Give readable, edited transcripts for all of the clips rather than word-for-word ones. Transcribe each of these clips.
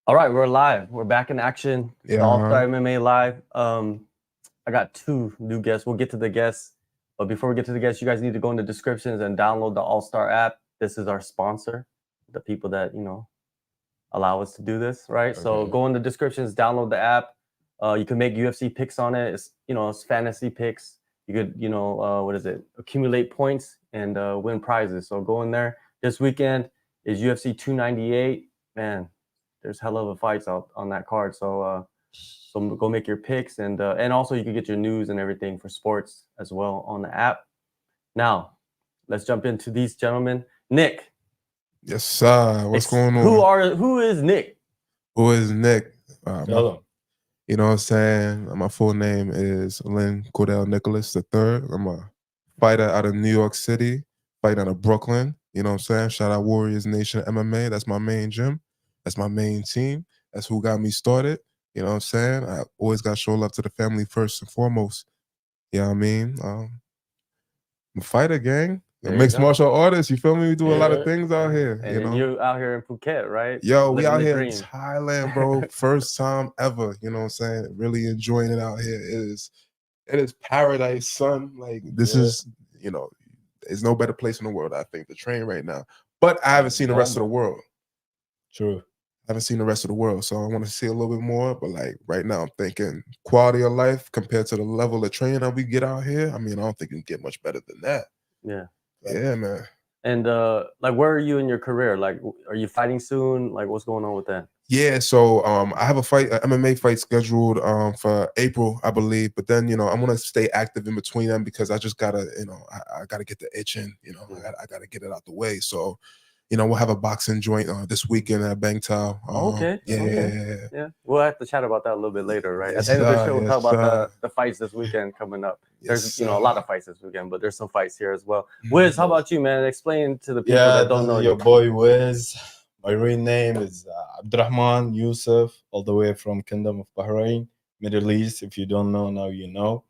All right, we're live. We're back in action. The Yeah, All-Star MMA live. I got two new guests. We'll get to the guests, but before we get to the guests, you guys need to go in the descriptions and download the All-Star app. This is our sponsor, the people that allow us to do this, right? So go in the descriptions, download the app. You can make UFC picks on it. It's fantasy picks. You could accumulate points and win prizes. So go in there. This weekend is UFC 298. Man, there's hell of a fights out on that card. So go make your picks, and also you can get your news and everything for sports as well on the app. Now, let's jump into these gentlemen. Nick. yes, sir. What's going on? Who is Nick? Who is Nick? Tell him. You know what I'm saying? My full name is Lynn Cordell Nicholas III. I'm a fighter out of New York City, fighting out of Brooklyn. You know what I'm saying? Shout out Warriors Nation MMA. That's my main gym. That's my main team. That's who got me started. You know what I'm saying? I always got to show love to the family first and foremost. You know what I mean? I'm a fighter, gang. Mixed martial artist, you feel me? We do a lot of things out here. And you out here in Phuket, right? Yo, we out here in Thailand, bro. First time ever. You know what I'm saying? Really enjoying it out here. It is paradise, son. Like this is, there's no better place in the world, I think, to train right now. But I haven't seen the rest of the world. True. I haven't seen the rest of the world, so I want to see a little bit more. But like right now, I'm thinking quality of life compared to the level of training that we get out here. I mean, I don't think you can get much better than that. Yeah. Yeah, man. And like, where are you in your career? Like, are you fighting soon? Like, what's going on with that? Yeah, so I have an MMA fight scheduled for April, I believe. But then, I want to stay active in between them because I just gotta, I gotta get the itch in. I gotta get it out the way. So, we'll have a boxing joint this weekend at Bangtao. Okay. Yeah. We'll have to chat about that a little bit later, right? Yes, at the end of the sir, show, we'll yes, talk about sir. the fights this weekend coming up. Yes, There's a lot of fights this weekend, but there's some fights here as well. Wiz, how about you, man? Explain to the people that don't know your you. boy Wiz. My real name is Abdurrahman Yusuf, all the way from Kingdom of Bahrain, Middle East. If you don't know, now you know.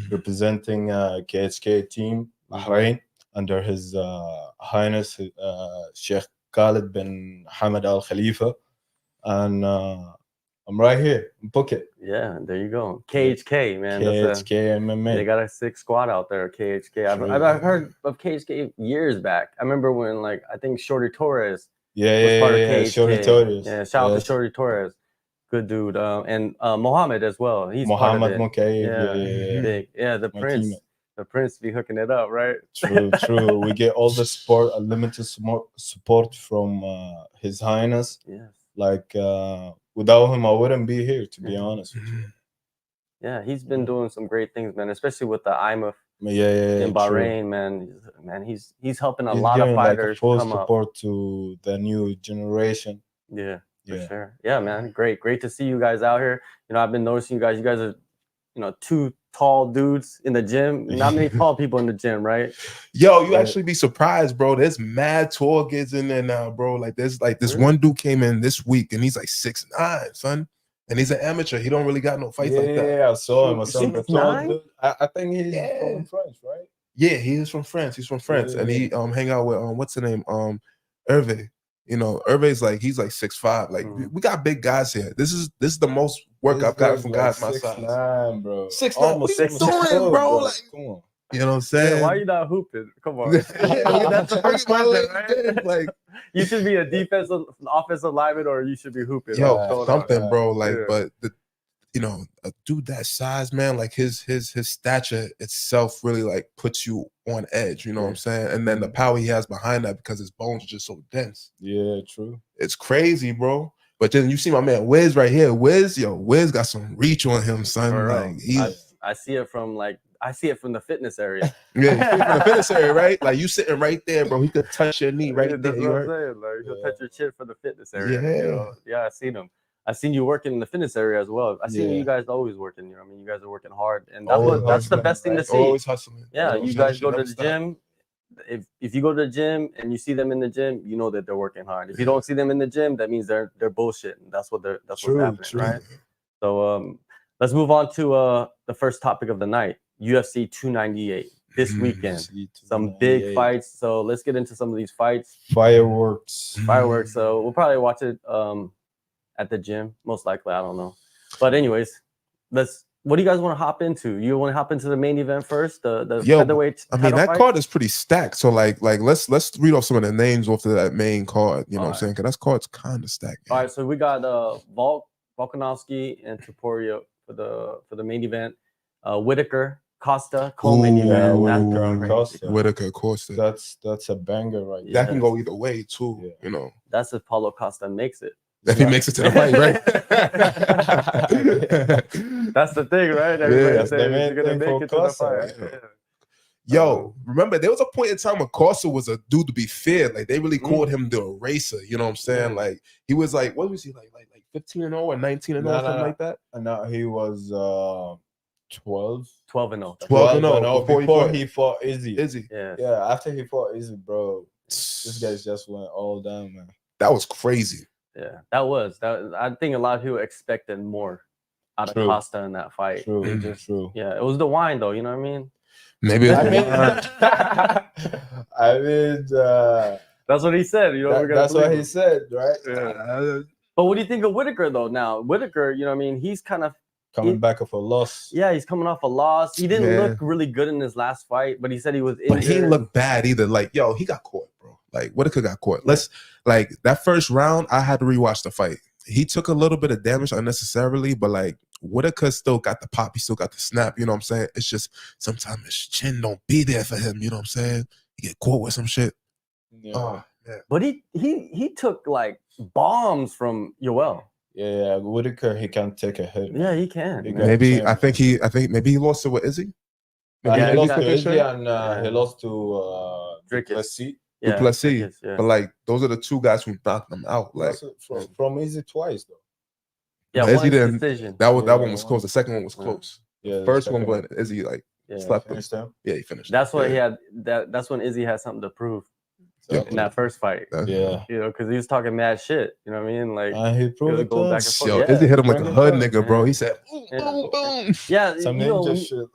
Representing KHK team, Bahrain, under His Highness Sheikh Khalid bin Hamad Al Khalifa. And I'm right here in Phuket. Yeah, there you go. KHK, man. KHK MMA. They got a sick squad out there, KHK. I've heard of KHK years back. I remember when, like, I think Shorty Torres was part of KHK. Shorty Torres. Yeah, shout out to Shorty Torres. Good dude. And Mohammed as well. He's Mohammed part of it. Big. Yeah, the Prince. teammate. The Prince be hooking it up, right? True. We get all the support, unlimited support from His Highness. Yes. Like, without him, I wouldn't be here, to be honest with you. Yeah, he's been doing some great things, man, especially with the IMF in Bahrain, man. Man, he's helping a lot of fighters full come support up. to the new generation. Yeah, for sure. Yeah, man, great to see you guys out here. I've been noticing you guys. You guys are, two tall dudes in the gym. Not many tall people in the gym, right? Yo, you actually be surprised, bro. There's mad tall kids in there now, bro. Like there's this one dude came in this week and he's like 6'9", son. And he's an amateur. He don't really got no fights like that. Yeah, I saw him. 6'9"? I think he's from France, right? Yeah, he is from France. He's from France. And he hang out with what's the name? Hervé. Hervé's like he's like 6'5". Like we got big guys here. This is the most work I've gotten from guys my size. 6'9", bro. 6'9". What are you doing, bro? Like, come on. You know what I'm saying? Yeah, why are you not hooping? Come on. That's the first question, right? Like, you should be a offensive lineman, or you should be hooping. Yo, something, bro. Like, but a dude that size, man, like his stature itself really like puts you on edge. You know what I'm saying? And then the power he has behind that because his bones are just so dense. Yeah, true. It's crazy, bro. But then you see my man Wiz right here. Wiz got some reach on him, son. Like I see it from the fitness area. Yeah, you see it from the fitness area, right? Like you sitting right there, bro. He could touch your knee right there. That's what I'm saying. Like he'll touch your chin for the fitness area. Yeah, I seen him. I seen you working in the fitness area as well. I seen you guys always working. I mean, you guys are working hard, and that's the best thing to see. Always hustling. Yeah, you guys go to the gym. If you go to the gym and you see them in the gym, you know that they're working hard. If you don't see them in the gym, that means they're bullshitting. That's what's happening, right? So let's move on to the first topic of the night, UFC 298 this weekend. Some big fights. So let's get into some of these fights. Fireworks. So we'll probably watch it at the gym, most likely. I don't know. But anyways, what do you guys want to hop into? You want to hop into the main event first, the featherweight? I mean, that fight? card is pretty stacked. So like let's read off some of the names off of that main card. You know what I'm saying? Because that card's kind of stacked. All right, so we got Volkanovski and Topuria for the main event. Whitaker, Costa, co-main event. Whitaker and Costa. Whitaker, Costa. That's a banger right there. That can go either way too. Yeah. You know. That's if Paulo Costa makes it. If he makes it to the fight, right? That's the thing, right? Everybody says he's gonna make it to the fight. Yeah. Yo, remember there was a point in time when Costa was a dude to be feared. Like they really called him the eraser. You know what I'm saying? Like he was like, what was he like 15-0 or 19-0 something like that? No, he was 12. 12-0. 12-0 before he fought Izzy. Yeah. After he fought Izzy, bro, this guy's just went all down, man. That was crazy. Yeah, that. I think a lot of people expected more out of Costa in that fight. True. Yeah, it was the wine though. You know what I mean? Maybe. I mean, that's what he said. You know, that's what he said, right? Yeah. But what do you think of Whitaker though? Now Whitaker, you know what I mean? He's kind of coming back off a loss. Yeah, he's coming off a loss. He didn't look really good in his last fight, but he said he was injured. But he didn't look bad either. Like, yo, he got caught, bro. Like, Whitaker got caught. Like that first round, I had to rewatch the fight. He took a little bit of damage unnecessarily, but like Whitaker still got the pop. He still got the snap. You know what I'm saying? It's just sometimes his chin don't be there for him. You know what I'm saying? He get caught with some shit. Yeah. Oh, yeah. But he took like bombs from Yoel. Yeah, Whitaker, he can take a hit. Yeah, he can. I think maybe he lost to what Izzy? He lost to Izzy and he lost to Duplessis. Duplessis. But like those are the two guys who knocked him out. Like from Izzy twice though. Yeah, Izzy didn't. decision. That one was close. The second one was close. Yeah, first one, but Izzy like slapped him. Yeah, he finished. That's what he had. That's when Izzy had something to prove. In that first fight, you know, because he was talking mad shit. You know what I mean? Like he proved it. Go back and forth. Yo, Izzy hit him like a hood nigga, bro. He said, boom, boom. Yeah, some ninja shit.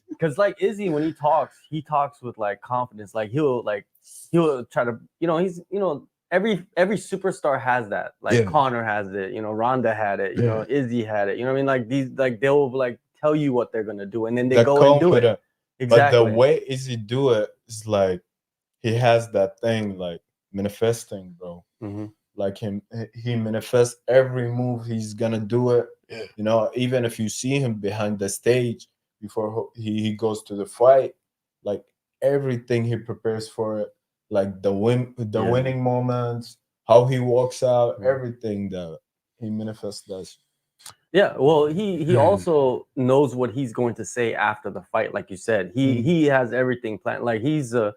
Because like Izzy, when he talks with like confidence. Like he'll try to, you know, he's, you know, every superstar has that. Like Conor has it. You know, Ronda had it. You know, Izzy had it. You know what I mean? Like these, like they'll like tell you what they're gonna do, and then they go and do it. Exactly. But the way Izzy do it is like. He has that thing like manifesting, bro. Like he manifests every move. He's gonna do it. Yeah. You know, even if you see him behind the stage before he goes to the fight, like everything he prepares for it, like the winning moments, how he walks out, everything that he manifests does. Yeah, well, he also knows what he's going to say after the fight. Like you said, he has everything planned. Like he's a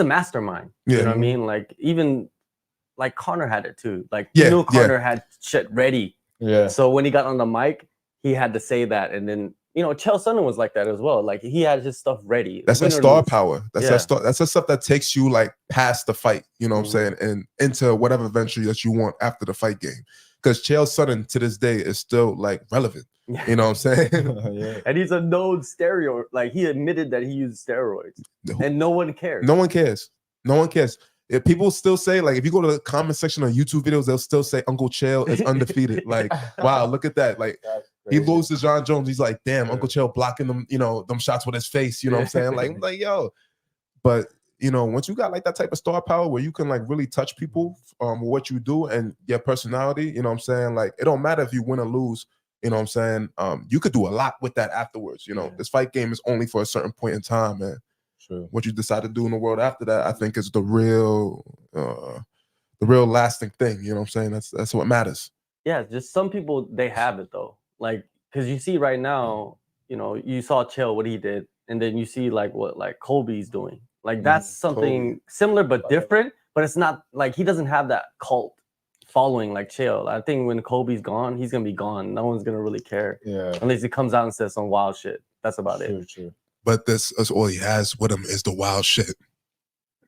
mastermind. You know what I mean? Like even like Conor had it too. Like you know, Conor had shit ready. Yeah. So when he got on the mic, he had to say that, and then you know, Chael Sonnen was like that as well. Like he had his stuff ready. That's that star power. That's the stuff that takes you like past the fight. You know what I'm saying, and into whatever venture that you want after the fight game. Because Chael Sonnen to this day is still like relevant. You know what I'm saying? And he's a known steroid. Like he admitted that he used steroids, and no one cares. No one cares. No one cares. If people still say, like, if you go to the comment section on YouTube videos, they'll still say Uncle Chael is undefeated. Like, wow, look at that. Like, he loses to John Jones. He's like, damn, Uncle Chael blocking them, you know, them shots with his face. You know what I'm saying? Like, yo. But you know, once you got like that type of star power where you can like really touch people with what you do and your personality, you know what I'm saying? Like, it don't matter if you win or lose. You know what I'm saying? You could do a lot with that afterwards. You know, this fight game is only for a certain point in time, man. True. What you decide to do in the world after that, I think, is the real lasting thing. You know what I'm saying? That's what matters. Yeah, just some people, they have it though. Like, because you see right now, you know, you saw Chael, what he did, and then you see like what like Colby's doing. Like that's something similar but different. But it's not like he doesn't have that cult following like Chael. I think when Colby's gone, he's gonna be gone. No one's gonna really care. Yeah. Unless he comes out and says some wild shit. That's about it. True. But that's all he has with him is the wild shit.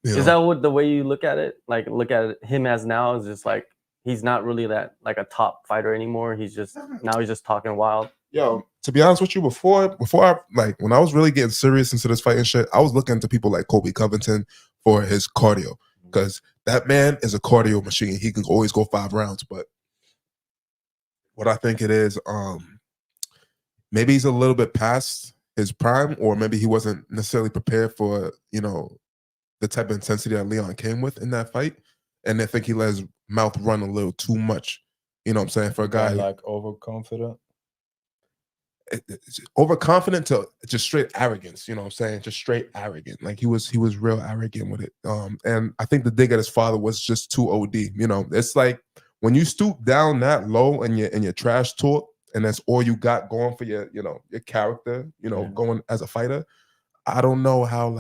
Is that what the way you look at it? Like look at him as now is just like he's not really that like a top fighter anymore. He's just talking wild. Yo, to be honest with you, before I like when I was really getting serious into this fighting shit, I was looking to people like Colby Covington for his cardio. Because that man is a cardio machine. He can always go 5 rounds. But What I think it is, maybe he's a little bit past his prime, or maybe he wasn't necessarily prepared for, you know, the type of intensity that Leon came with in that fight. And I think he let his mouth run a little too much. You know what I'm saying? For a guy like overconfident. It's overconfident to just straight arrogance, you know what I'm saying? Just straight arrogant. Like he was real arrogant with it. And I think the dig at his father was just too OD. You know, it's like when you stoop down that low and your trash talk, and that's all you got going for your, you know, your character, you know, going as a fighter. I don't know how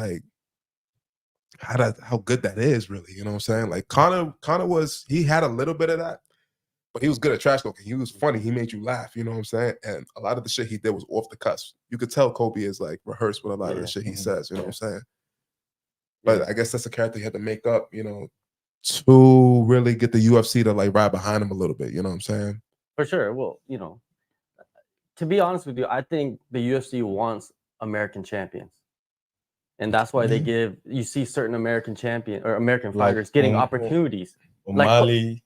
how good that is really. You know what I'm saying? Like Conor he had a little bit of that. But he was good at trash talking. He was funny. He made you laugh. You know what I'm saying? And a lot of the shit he did was off the cuff. You could tell Kobe is like rehearsed with a lot of the shit he says. You know what I'm saying? But I guess that's a character he had to make up, you know, to really get the UFC to like ride behind him a little bit. You know what I'm saying? For sure. Well, you know, to be honest with you, I think the UFC wants American champions. And that's why they give, you see certain American champion or American fighters getting opportunities. O'Malley.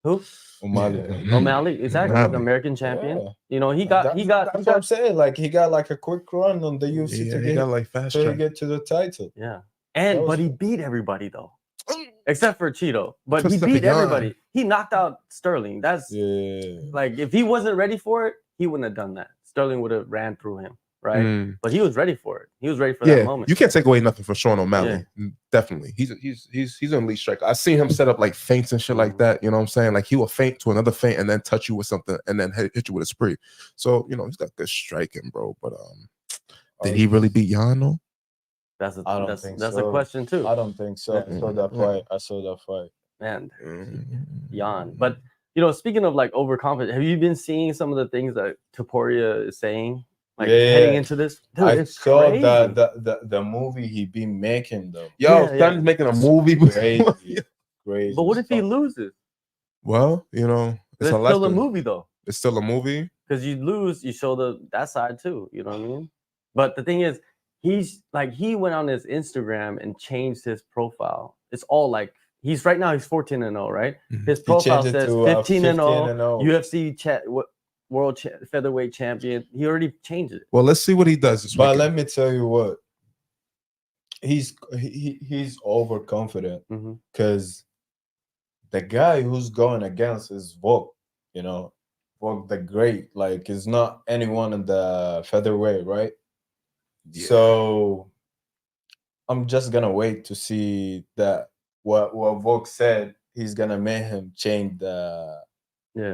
Who? O'Malley. O'Malley, exactly. The American champion. Yeah. You know, that's what I'm saying. Like he got like a quick run on the UFC to get like fast to get to the title. Yeah. But he beat everybody though. Except for Cheeto. But he beat everybody. He knocked out Sterling. That's like if he wasn't ready for it, he wouldn't have done that. Sterling would have ran through him. Right, but he was ready for it. He was ready for that moment. You can't take away nothing for Sean O'Malley. Definitely, he's an elite striker. I've seen him set up like feints and shit like that. You know what I'm saying? Like he will feint to another feint and then touch you with something and then hit you with a spree. So you know he's got good striking, bro. But did he really beat Jan though? That's a question too. I don't think so. I saw that fight. Man, Jan. But you know, speaking of like overconfident, have you been seeing some of the things that Topuria is saying? Like heading into this, dude, I saw the movie he been making though. Son's making a movie. Crazy. But what if he loses? Well, you know, it's still a movie though. It's still a movie because you lose, you show that side too. You know what I mean? But the thing is, he went on his Instagram and changed his profile. It's all like he's 14-0, right? His profile says 15-0, UFC chat. World featherweight champion. He already changed it. Well, let's see what he does this weekend. Let me tell you what. He's overconfident because the guy who's going against is Volk. You know, Volk the Great. Like, it's not anyone in the featherweight, right? Yeah. So I'm just gonna wait to see that what Volk said. He's gonna make him change the.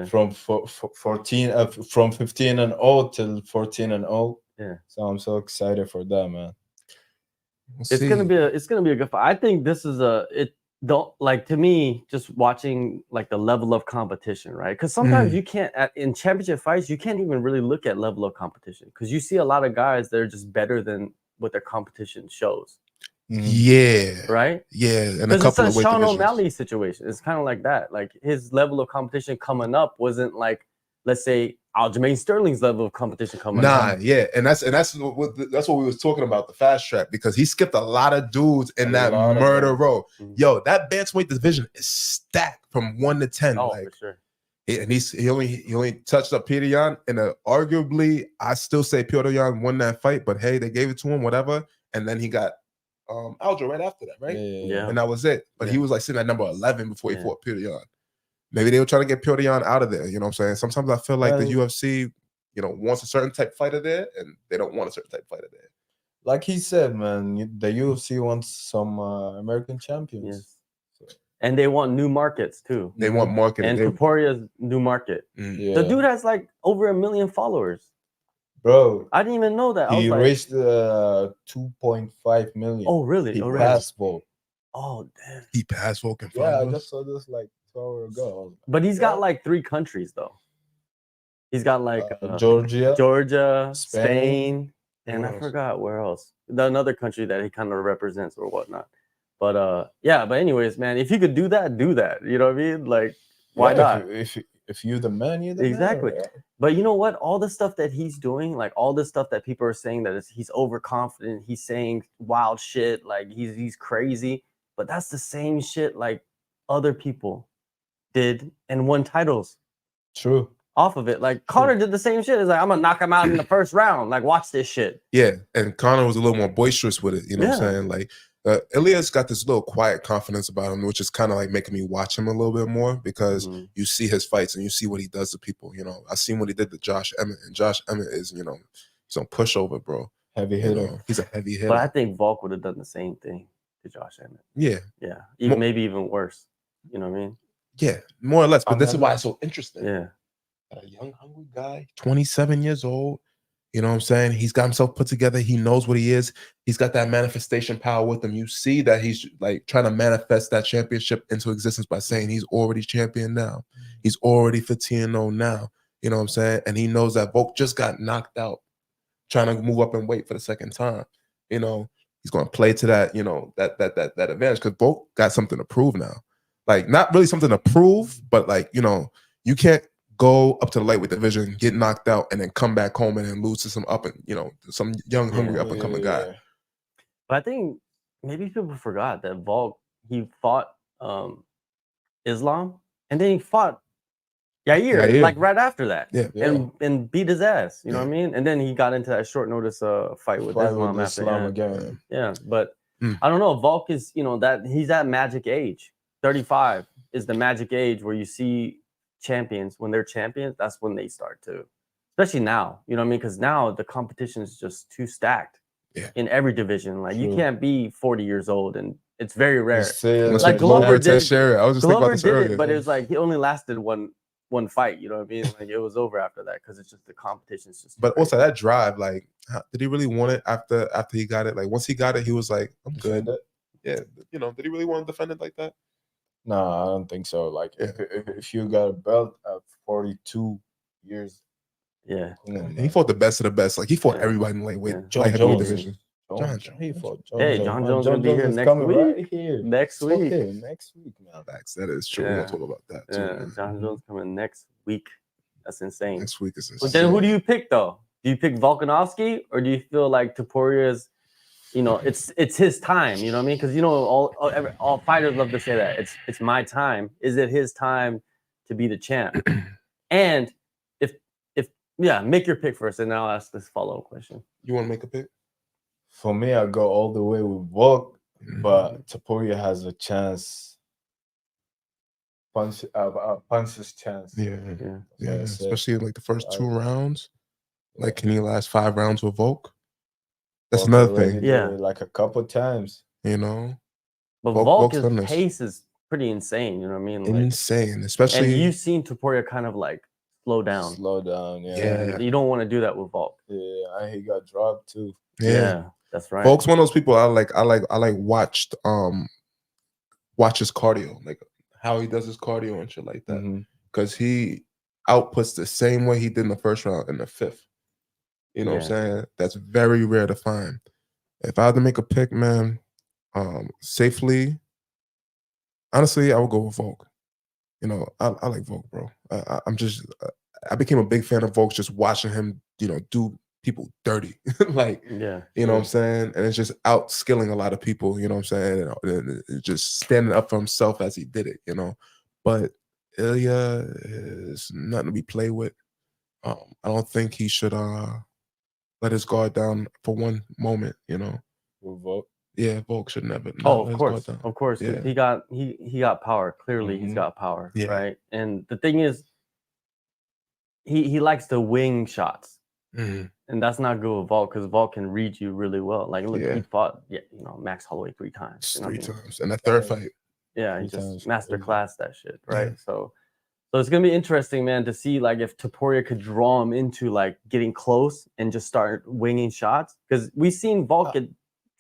From 15-0 till 14-0. Yeah. So I'm so excited for that, man. It's gonna be a good fight. I think this is to me, just watching like the level of competition, right? Because sometimes you can't in championship fights, you can't even really look at level of competition because you see a lot of guys that are just better than what their competition shows. Yeah. Right? Yeah. And a couple of Sean O'Malley situation. It's kind of like that. Like his level of competition coming up wasn't like, let's say, Aljamain Sterling's level of competition coming up. Yeah. And that's what we was talking about, the fast track, because he skipped a lot of dudes in that murder row. Yo, that bantamweight division is stacked from 1 to 10. Oh, for sure. And he only touched up Petr Yan, and arguably, I still say Petr Yan won that fight, but hey, they gave it to him, whatever. And then he got Aljo right after that, right? Yeah. And that was it. But he was like sitting at number 11 before he fought Petr Yan. Maybe they were trying to get Petr Yan out of there. You know what I'm saying? Sometimes I feel like the UFC, you know, wants a certain type fighter there, and they don't want a certain type fighter there. Like he said, man, the UFC wants some American champions. Yes. So. And they want new markets too. They want market. And Topuria's new market. Yeah. The dude has like over 1 million followers. Bro, I didn't even know that. He reached 2.5 million. Oh, really? He passed Volk. Oh, damn. He passed Volk in I just saw this like 2 hours ago. But he's got like 3 countries though. He's got like Georgia, Spain, and I forgot where else. Another country that he kind of represents or whatnot. But but anyways, man, if you could do that, do that. You know what I mean? Like, why not? If you're the man, you're the exactly. man. Right? But you know what? All the stuff that he's doing, like all the stuff that people are saying that he's overconfident, he's saying wild shit, like he's crazy. But that's the same shit like other people did and won titles. True. off of it. Like Connor did the same shit. It's like, I'm gonna knock him out in the first round. Like, watch this shit. Yeah, and Connor was a little more boisterous with it. You know what Yeah. I'm saying? Like, Ilya's got this little quiet confidence about him, which is kind of like making me watch him a little bit more because Mhm. you see his fights and you see what he does to people. You know, I seen what he did to Josh Emmett, and Josh Emmett is, you know, he's on pushover, bro. Heavy You hitter. know, he's a heavy hitter. But I think Volk would have done the same thing to Josh Emmett. Yeah, Yeah, Mo- maybe even worse. You know what I mean? yeah, more or less. But I'm this is not- why it's so interesting. Yeah. A young, hungry guy, 27 years old. You know what I'm saying? He's got himself put together. He knows what he is. He's got that manifestation power with him. You see that he's like trying to manifest that championship into existence by saying he's already champion now. He's already 15-0 now. You know what I'm saying? And he knows that Volk just got knocked out trying to move up and weight for the second time. You know, he's going to play to that, you know, that advantage because Volk got something to prove now. Like, not really something to prove, but like, you know, you can't go up to the lightweight division, get knocked out, and then come back home and then lose to some some young, hungry, up and coming guy. But I think maybe people forgot that Volk, he fought Islam and then he fought Yair like right after that. Yeah. And beat his ass. You know what I mean? And then he got into that short notice fight with Islam after. Again. Yeah, but I don't know. Volk is, you know, that he's that magic age. 35 is the magic age where you see champions, when they're champions, that's when they start to, especially now, you know what I mean? Because now the competition is just too stacked in every division. Like you can't be 40 years old, and it's very rare. Like Glover did it. I was just thinking about this earlier. But it was like he only lasted one fight. You know what I mean? Like it was over after that because it's just the competition is just. But also that drive, like, did he really want it after he got it? Like once he got it, he was like, "I'm good." Yeah, you know, did he really want to defend it like that? No, I don't think so. Like if you got a belt at 42 years, he fought the best of the best. Like he fought everybody in the lightweight division. John Jones gonna be here next week. Right here. Next week. Okay, next week, man. That is true. We'll talk about that too. Yeah, John Jones coming next week. That's insane. Next week is insane. But then who do you pick though? Do you pick Volkanovski or do you feel like Toporia's, you know, it's his time, you know what I mean? Because you know all fighters love to say that. It's my time. Is it his time to be the champ? And if make your pick first and then I'll ask this follow-up question. You want to make a pick? For me, I go all the way with Volk, but Topuria has a chance. Punch's chance. Yeah. Especially in like the first 2 rounds. Like, can he last 5 rounds with Volk? That's another thing. Yeah, like a couple times. You know, but Volk's pace is pretty insane. You know what I mean? Like, insane, especially. And you've seen Topuria kind of like slow down. Yeah. You don't want to do that with Volk. Yeah, and he got dropped too. Yeah, that's right. Volk's one of those people I watched watch his cardio, like how he does his cardio and shit like that, because he outputs the same way he did in the first round in the 5th. You know what I'm saying? That's very rare to find. If I had to make a pick, man, safely, honestly, I would go with Volk. You know, I like Volk, bro. I became a big fan of Volk just watching him, you know, do people dirty. Like, you know what I'm saying? And it's just outskilling a lot of people, you know what I'm saying? And just standing up for himself as he did it, you know. But Ilya is nothing to be played with. I don't think he should let his guard down for one moment, you know. With Volk? Yeah, Volk should never. Of course. Yeah. He got power. Clearly, he's got power, right? And the thing is, he likes to wing shots, and that's not good with Volk because Volk can read you really well. Like, look, he fought, Max Holloway 3 times. Three times, and that third fight. Yeah, he just masterclassed that shit, right? Yeah. So it's gonna be interesting, man, to see like if Topuria could draw him into like getting close and just start winging shots because we've seen Volk get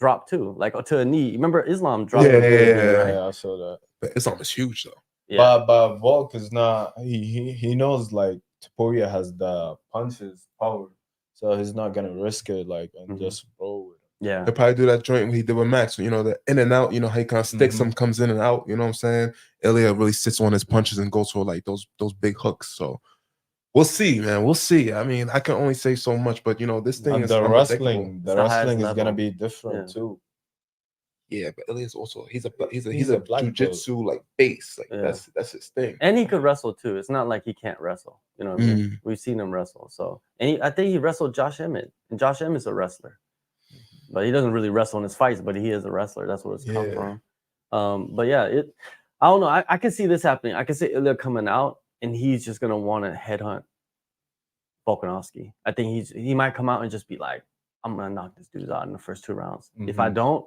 dropped too, like to a knee. Remember Islam dropped? Yeah, I saw that. But Islam is huge though. Yeah. But Volk is not. He knows like Topuria has the punches power, so he's not gonna risk it like and just roll with it. Yeah, he'll probably do that joint when he did with Max. You know, the in and out. You know how he kind of sticks him, comes in and out. You know what I'm saying? Ilya really sits on his punches and goes for like those big hooks. So we'll see, man. We'll see. I mean, I can only say so much, but you know, this thing and is the wrestling is gonna be different too. Yeah, but Ilias also he's a He's a black belt. jujitsu like base. Like Yeah. that's his thing. And he could wrestle too. It's not like he can't wrestle. You know what I mean? We've seen him wrestle. So, and I think he wrestled Josh Emmett, and Josh Emmett's a wrestler, but he doesn't really wrestle in his fights. But he is a wrestler. That's where it's come Yeah. from. But yeah, I don't know. I can see this happening. I can see Ilya coming out, and he's just gonna want to headhunt Volkanovski. I think he might come out and just be like, I'm gonna knock this dude out in the first 2 rounds. If I don't,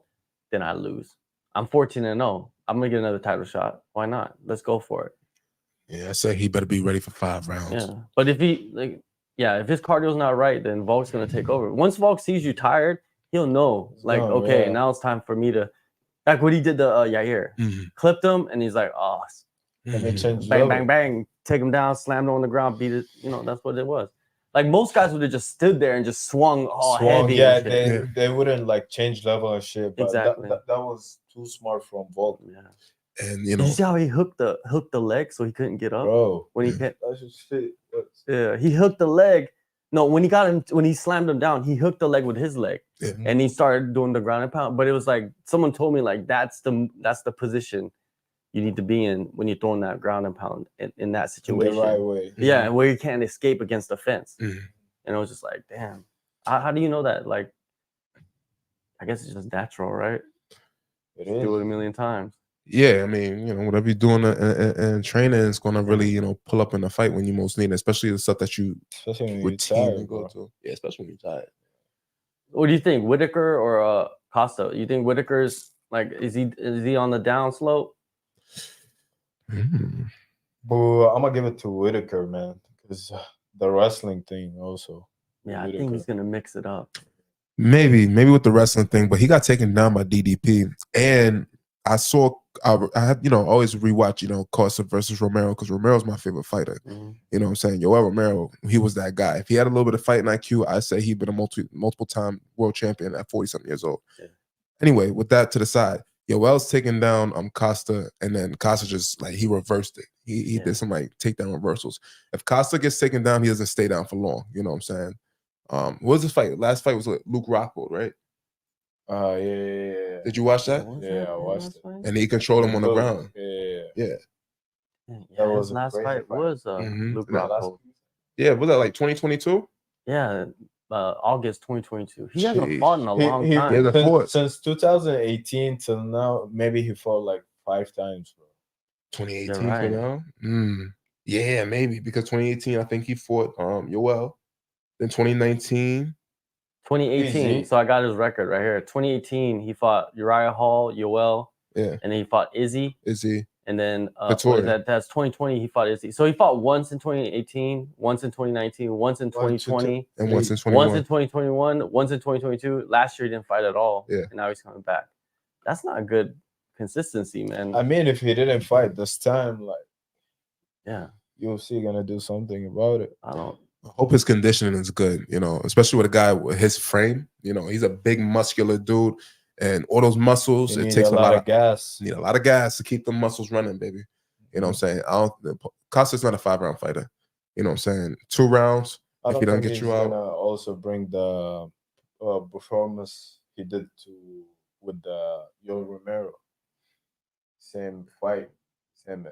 then I lose. I'm 14-0. I'm gonna get another title shot. Why not? Let's go for it. Yeah, I say he better be ready for 5 rounds. Yeah, but if his cardio's not right, then Volk's gonna take over. Once Volk sees you tired, he'll know. Like, okay, now it's time for me to, like what he did to Yair. Clipped him, and he's like, oh, bang, bang, bang, take him down, slammed him on the ground, beat it. You know, that's what it was. Like most guys would have just stood there and just swung heavy. Yeah, they wouldn't like change level and shit. But exactly. that was too smart from Volk. Yeah. And Did you see how he hooked the leg so he couldn't get up? Bro, when he can't. That's just shit. Yeah, he hooked the leg. No, when he slammed him down, he hooked the leg with his leg, and he started doing the ground and pound. But it was like someone told me like that's the position you need to be in when you're throwing that ground and pound in that situation. In the right way. Yeah, where you can't escape against the fence. And I was just like, damn, how do you know that? Like, I guess it's just natural, right? It is. Do it a million times. Yeah, I mean, whatever you're doing in training is going to really, pull up in the fight when you most need it, especially the stuff that you routinely go to. Yeah, especially when you're tired. What do you think, Whitaker or Costa? You think Whitaker's like, is he on the down slope? But I'm gonna give it to Whitaker, man, because the wrestling thing also. Yeah, I think he's gonna mix it up. Maybe with the wrestling thing, but he got taken down by DDP, and I had always rewatch Costa versus Romero because Romero's my favorite fighter. You know what I'm saying? Yoel Romero, he was that guy. If he had a little bit of fighting IQ, I say he'd been a multiple time world champion at 40-something years old. Yeah. Anyway, with that to the side, Yoel's taking down Costa, and then Costa just like he reversed it. He did some like takedown reversals. If Costa gets taken down, he doesn't stay down for long. You know what I'm saying? What was this fight? Last fight was Luke Rockhold, right? Yeah. Did you watch that? Yeah, I watched it. And he controlled him on the ground. Yeah. That was last fight was Luke Rockhold. Yeah, was that like 2022? Yeah, August 2022. He hasn't fought in a long time. He hasn't fought since 2018 till now. Maybe he fought like 5 times, bro. 2018 right. For now? Yeah, maybe because 2018 I think he fought Yoel. Then 2019. 2018. So I got his record right here. 2018, he fought Uriah Hall, Yoel. Yeah. And then he fought Izzy. And then that's 2020, he fought Izzy. So he fought once in 2018, once in 2019, once in 2020, and once in 2021. Once in 2021, once in 2022. Last year he didn't fight at all. Yeah. And now he's coming back. That's not good consistency, man. I mean, if he didn't fight this time, like, yeah, UFC gonna do something about it. I hope his conditioning is good, especially with a guy with his frame. He's a big muscular dude, and all those muscles, it takes a lot of gas. Need a lot of gas to keep the muscles running, baby. You know what I'm saying? Costa's not a 5-round fighter. You know what I'm saying? 2 rounds. If he doesn't get you out, also bring the performance he did with Yoel Romero. Same fight, same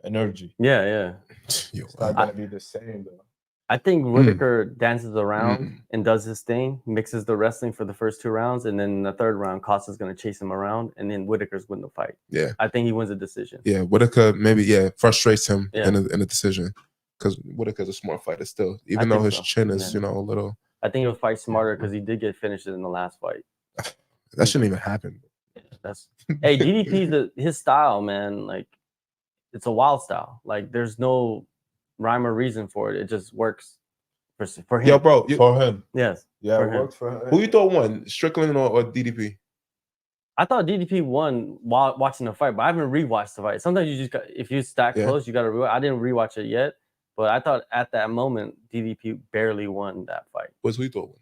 energy. Yeah. It's not gonna be the same though. I think Whitaker dances around and does his thing, mixes the wrestling for the first 2 rounds, and then in the 3rd round, Costa's going to chase him around, and then Whitaker's win the fight. Yeah. I think he wins a decision. Yeah, Whitaker maybe, frustrates him in a decision because Whitaker's a smart fighter still, even though his chin is, a little. I think he'll fight smarter because he did get finished in the last fight. That shouldn't even happen. Hey, DDP's his style, man, like, it's a wild style. Like, there's no rhyme or reason for it. It just works for him. Yo, bro, for him. Yes. Yeah, it works for him. Who you thought won, Strickland or DDP? I thought DDP won while watching the fight, but I haven't rewatched the fight. Sometimes you just got, if you stack close, you got to rewatch. I didn't rewatch it yet, but I thought at that moment DDP barely won that fight. Who you thought won?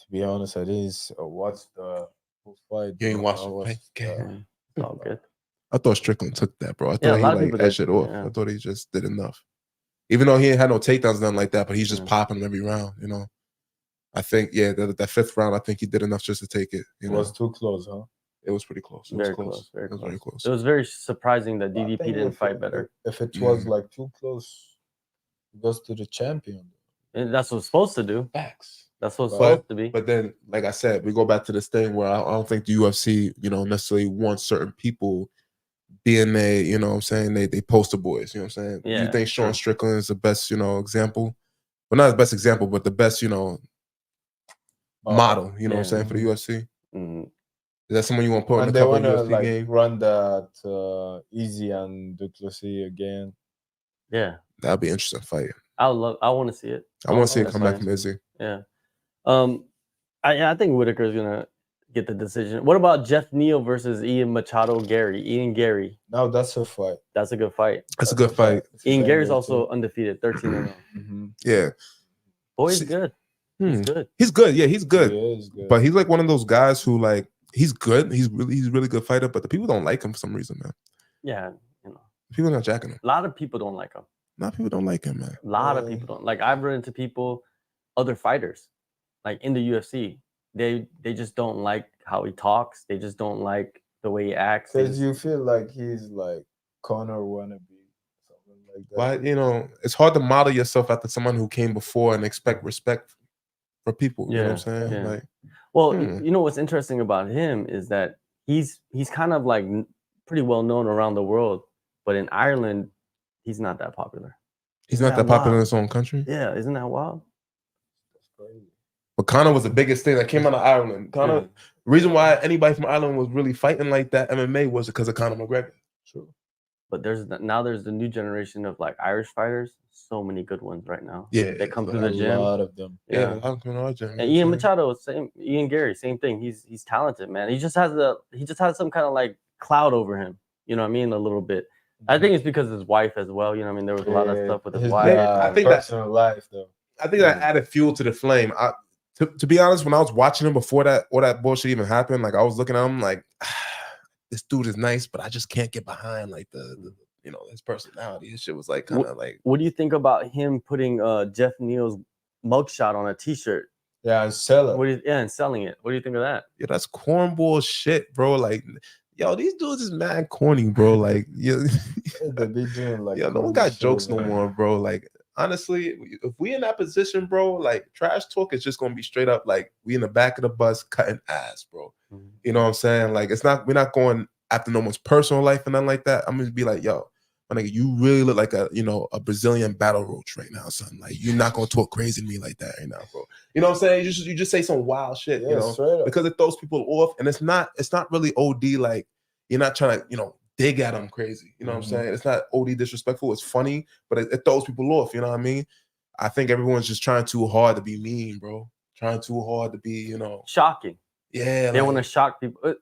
To be honest, I didn't watch the whole fight. You ain't watched it. It's all good. I thought Strickland took that, bro. I thought he like edged it off. I thought he just did enough. Even though he ain't had no takedowns, nothing like that, but he's just popping them every round, I think, that 5th round, I think he did enough just to take it. It was too close, huh? It was pretty close. It was Very close. close. Very It was close. very close. It was very surprising that I DDP think didn't if fight it- better. If it was Mhm. like too close, it goes to the champion. And that's what it's supposed to do. Facts. That's what it's But- supposed to be. But then, like I said, we go back to this thing where I don't think the UFC, necessarily wants certain people being they, what I'm saying, they poster boys, you know what I'm saying? Yeah, You think Sean true. Strickland is the best, example? Well, not the best example, but the best, model, you know what I'm saying, for the Mhm. UFC? Mhm. Is that someone you want to put in And the they cover want to UFC like game? run that Easy and Duplessis again. Yeah, That'd be an interesting fight. I want to see it. I want to see Oh, it come back from that's Izzy. Yeah. I think Whitaker's gonna get the decision. What about Jeff Neal versus Ian Machado Ian Gary. Now that's a fight. That's a good fight. That's a good fight. It's a Ian Gary's banger, also too. undefeated, 13-0. Mhm. Yeah. Boy, he's See- good. He's good. He's good. Yeah, he's good. He is good. But he's like one of those guys who like he's good. He's really good fighter, but the people don't like him for some reason, man. Yeah, People are not jacking him. a lot of people don't like him. A lot of people don't like him, man. A lot of Yeah. people don't. Like I've run into people, other fighters, like in the UFC. They just don't like how he talks. They just don't like the way he acts. They Because just- you feel like he's like Conor wannabe, something like that. But it's hard to model yourself after someone who came before and expect respect for people. You know what I'm Yeah, saying? yeah. Like, Well, Hmm. you know what's interesting about him is that he's kind of like pretty well known around the world, but in Ireland, he's not that popular. he's Isn't not that popular in wild? his own country. Yeah, isn't that wild? That's crazy. But Conor was the biggest thing that came out of Ireland. Conor, Yeah. reason why anybody from Ireland was really fighting like that MMA was because of Conor McGregor. True. But there's the new generation of like Irish fighters. So many good ones right now. Yeah, They come a through the A gym. lot of them. Yeah, Yeah. and And Ian Machado, same. Ian Gary, same thing. He's talented, man. He just has some kind of like cloud over him. You know what I mean? A little bit. I think it's because of his wife as well. You know what I mean? There was a lot of stuff with his wife. I think that- personal life though. I think that added fuel to the flame. To be honest, when I was watching him before all that bullshit even happened, like I was looking at him like, this dude is nice, but I just can't get behind like the his personality. His shit was like kind of like. What do you think about him putting Jeff Neal's mugshot on a T-shirt? Yeah, and sell it. And selling it. What do you think of that? Yeah, that's cornball shit, bro. Like, yo, these dudes is mad corny, bro. Like, yeah, They be doing like yo, no one corny got shit, jokes no man. more, bro. Like, honestly, if we in that position, bro, like trash talk is just gonna be straight up like we in the back of the bus cutting ass, bro. Mhm. You know what I'm saying? Like, we're not going after no one's personal life and nothing like that. I'm gonna be like, yo, my nigga, you really look like a Brazilian battle roach right now, son. Like, you're not gonna talk crazy to me like that right now, bro. You know what I'm saying? You just say some wild shit, Yeah, straight up. because it throws people off, and it's not really OD. Like, you're not trying to dig at them crazy. You know what I'm Mhm. saying? It's not OD disrespectful. It's funny, but it throws people off. You know what I mean? I think everyone's just trying too hard to be mean, bro. Trying too hard to be, Shocking. yeah. They like- want to shock people.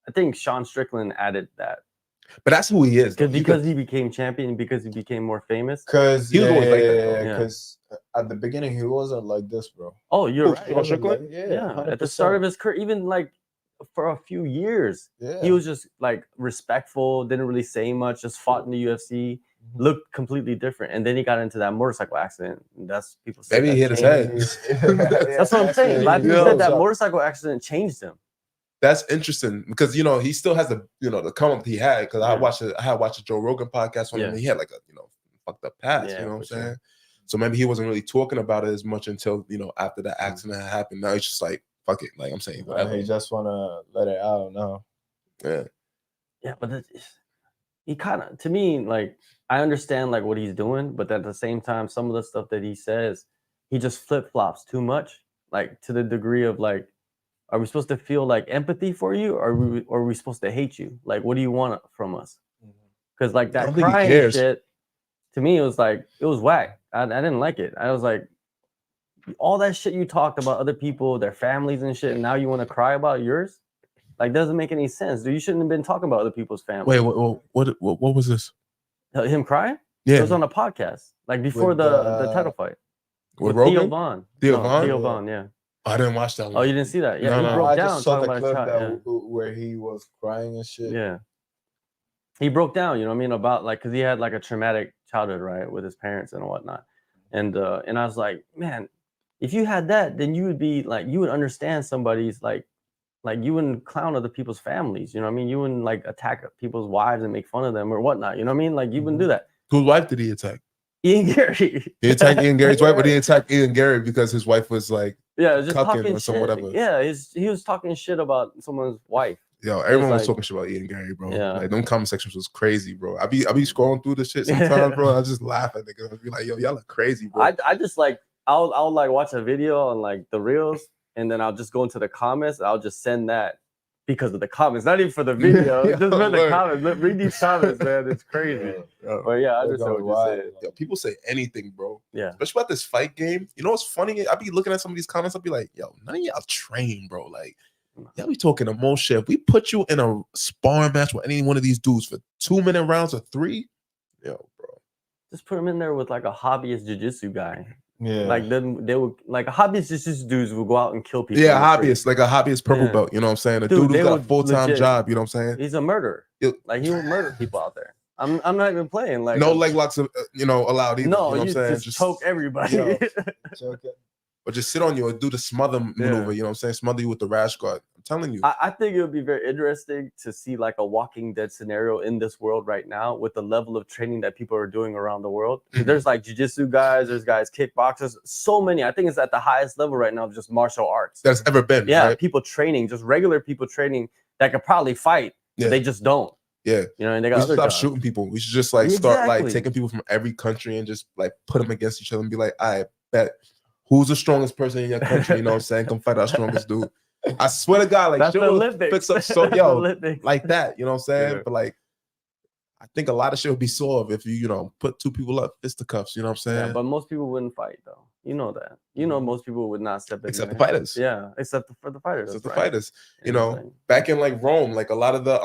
I think Sean Strickland added that but that's who he is. though. because he became champion, because he became more famous. Because He was always like that, though. Yeah. Because at the beginning he wasn't like this, bro. Oh, you're Who, right. Sean Strickland? Yeah, at the start of his career, even like for a few years, Yeah. he was just like respectful, didn't really say much, just fought in the UFC, Mhm. looked completely different, and then he got into that motorcycle accident. And that's people say Maybe that he hit his changed head. him. That's what I'm saying. A lot of people Yeah. said that motorcycle accident changed him. That's interesting because he still has the come up he had because I Yeah. had watched a Joe Rogan podcast on him. Yeah. And he had like a fucked up past. Yeah, You know what I'm for sure. saying? So maybe he wasn't really talking about it as much until after that accident had happened. Now he's just like fuck it, like I'm saying whatever. He just wanna let it out now. Yeah. Yeah, but he kind of, to me, like I understand like what he's doing, but at the same time, some of the stuff that he says, he just flip flops too much, like to the degree of like, are we supposed to feel like empathy for you, or are we supposed to hate you? Like, what do you want from us? Because like I that don't think he crying cares. shit, to me, it was whack. I didn't like it. I was like, all that shit you talked about other people, their families and shit, and now you want to cry about yours? Like, doesn't make any sense. Dude, you shouldn't have been talking about other people's families. Wait, what was this? Him crying? Yeah, It was on a podcast, like before With the title fight with Theo Rogan. Vaughn. Theo No, Vaughn? Theo Yeah. Vaughn, yeah. I didn't watch that one. Oh, you didn't see that? Yeah, No, he no. broke I down just saw talking the about his clip child. where he was crying and shit. Yeah. He broke down, you know what I mean, about like, because he had like a traumatic childhood, right, with his parents and whatnot. And I was like, man, if you had that, then you would be like, you would understand somebody's like like you wouldn't clown other people's families. You know what I mean? You wouldn't like attack people's wives and make fun of them or whatnot. You know what I mean? Like you wouldn't do that. Whose wife did he attack? Ian Gary. He attacked Ian Gary's wife, but he attacked Ian Gary because his wife was like, Yeah, just cucking talking or some shit. whatever. Yeah, he was talking shit about someone's wife. yo, everyone was like- talking shit about Ian Gary, bro. Yeah. Like them comment sections was crazy, bro. I be scrolling through the shit sometimes, bro. I just laugh at niggas. I be like, yo, y'all look crazy, bro. I just like I'll like watch a video on like the reels, and then I'll just go into the comments. And I'll just send that because of the comments, not even for the video. Yeah, just read the word. comments. Read these comments, man. It's crazy. Yo, But yeah, I They're understand going what you're wild. saying. yo, people say anything, bro. Yeah. Especially about this fight game. You know what's funny? I be looking at some of these comments. I'll be like, yo, none of y'all train, bro. Like, y'all be talking the most shit. If we put you in a sparring match with any one of these dudes for 2-minute rounds or 3, yo, bro. Just put him in there with like a hobbyist jiu-jitsu guy. Yeah. Like then they would like a hobbyist jiu-jitsu dudes will go out and kill people. Yeah, in the street. hobbyist, like a hobbyist purple Yeah. belt. You know what I'm saying? A Dude, dude they who's got a would full-time legit- job. You know what I'm saying? He's a murderer. Yo- Like he would murder people out there. I'm not even playing. Like No leg locks, allowed either. No, you know what I'm you saying? just choke everybody. Yo. Choke it. Or just sit on you or do the smother maneuver. You know what I'm saying? Smother you with the rash guard. I'm telling you. I think it would be very interesting to see like a Walking Dead scenario in this world right now with the level of training that people are doing around the world. There's like jiu-jitsu guys, there's guys kickboxers, so many. I think it's at the highest level right now of just martial arts. That's ever been. Yeah, Right? people training, just regular people training that could probably fight. But Yeah. they just don't. Yeah. You know, and they We got should other stop jobs. shooting people. We should just like start like Exactly. taking people from every country and just like put them against each other and be like, I bet who's the strongest person in your country? You know what I'm saying? Come fight our strongest dude. I swear to God, like That's shit the will Olympics. fix up so That's the yo Olympics. like that. You know what I'm saying? Yeah. But like, I think a lot of shit would be solved if you put 2 people up fisticuffs. You know what I'm saying? Yeah, but most people wouldn't fight though. You know that. You know most people would not step in Except the there. fighters. Yeah, except for the fighters. Except the that's right. fighters. You And know, it's like- back in like Rome, like a lot of the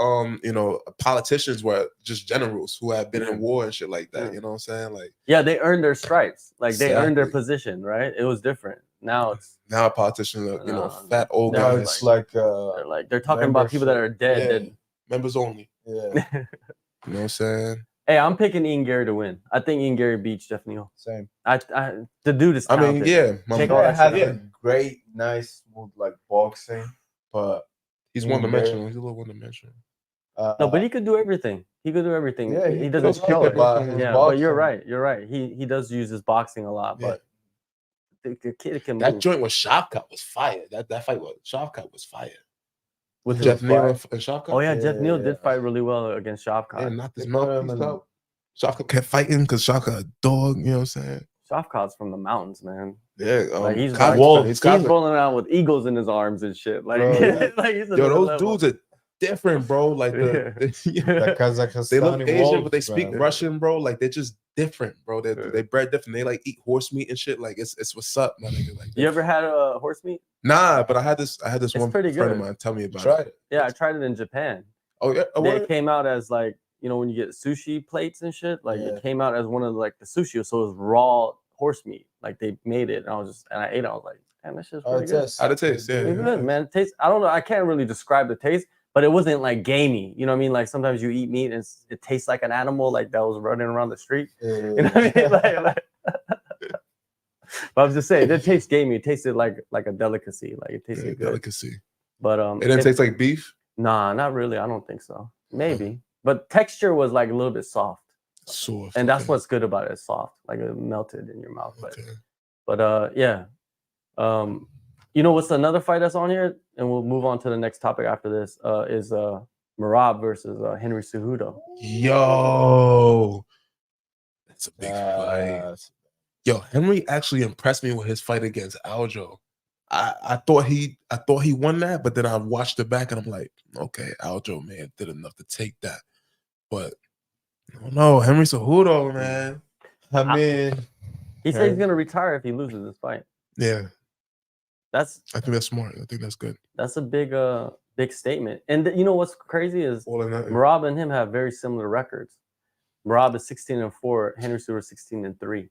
politicians were just generals who had been in war and shit like that. Yeah. You know what I'm saying? Like yeah, they earned their stripes. Like they earned their Exactly. position, right? It was different. Now it's now politicians are, No, fat old Now guys. it's like they're talking about people that are dead. Yeah. dead. Members only. yeah, You know what I'm saying? Hey, I'm picking Ian Gary to win. I think Ian Gary beats Jeff Neal. same. The dude is I talented. mean, yeah. my Take boy, all Yeah, that has shit a great, nice, smooth like boxing, but he's Ian one-dimensional. He's a little one-dimensional. No, but he could do everything. He could do everything. Yeah, he he doesn't could kill kick it. it, but his Yeah, but you're boxing- right. You're right. He does use his boxing a lot, Yeah. but the kid can That move. joint with Shavkat was fire. That fight with Shavkat was fire. With Jeff his- Neal and Shavkat. Oh yeah, Jeff Neal Yeah. did fight really well against Shavkat. Yeah, knocked his They put him mouthpiece in- out. Shavkat kept fighting because Shavkat a dog. You know what I'm saying? Shavkat's from the mountains, man. Yeah. Like, he's Cosby- wolf. he's He's Cosby. rolling around with eagles in his arms and shit. Like, Bro, yeah. like he's Yo, another those level. dudes are different, bro. Like the they Kazakhstani look Asian, wolves, but they speak man. Russian, bro. Like they're just different, bro. Yeah. They bred different. They like eat horse meat and shit. Like it's what's up, my nigga. Like You ever had a horse meat? Nah, but I had this It's one pretty friend of good. mine tell me about Try it. it. Yeah, I tried it in Japan. Oh yeah, oh, They word? came out as like, you know, when you get sushi plates and shit, like Yeah. it came out as one of like the sushi, so it was raw horse meat. Like they made it, and I ate it. I was like, damn, that shit's Oh, pretty it good. tastes How to taste, yeah. It's good, man. It tastes. I don't know. I can't really describe the taste, but it wasn't like gamey. You know what I mean? Like sometimes you eat meat and it tastes like an animal, like that was running around the street. Yeah. You know what I mean? But I was just saying, it didn't taste gamey. It tasted like a delicacy. Like it tasted Yeah, good. delicacy. But It didn't taste like beef. Nah, not really. I don't think so. Maybe, but texture was like a little bit soft, Soft. and that's okay. what's good about it. It's soft, like it melted in your mouth. Okay. But yeah. You know what's another fight that's on here, and we'll move on to the next topic after this. Is Merab versus Henry Cejudo. Yo, that's a big fight. Uh, Yo, Henry actually impressed me with his fight against Aljo. I thought he won that, but then I watched it back and I'm like, okay, Aljo man did enough to take that. But I don't know, Henry Cejudo, man. I mean, He said he's Okay. gonna retire if he loses this fight. Yeah, That's I think that's smart. I think that's good. a big statement. And you know what's crazy is All or nothing. Merab and him have very similar records. Merab is 16-4, Henry Cejudo 16-3.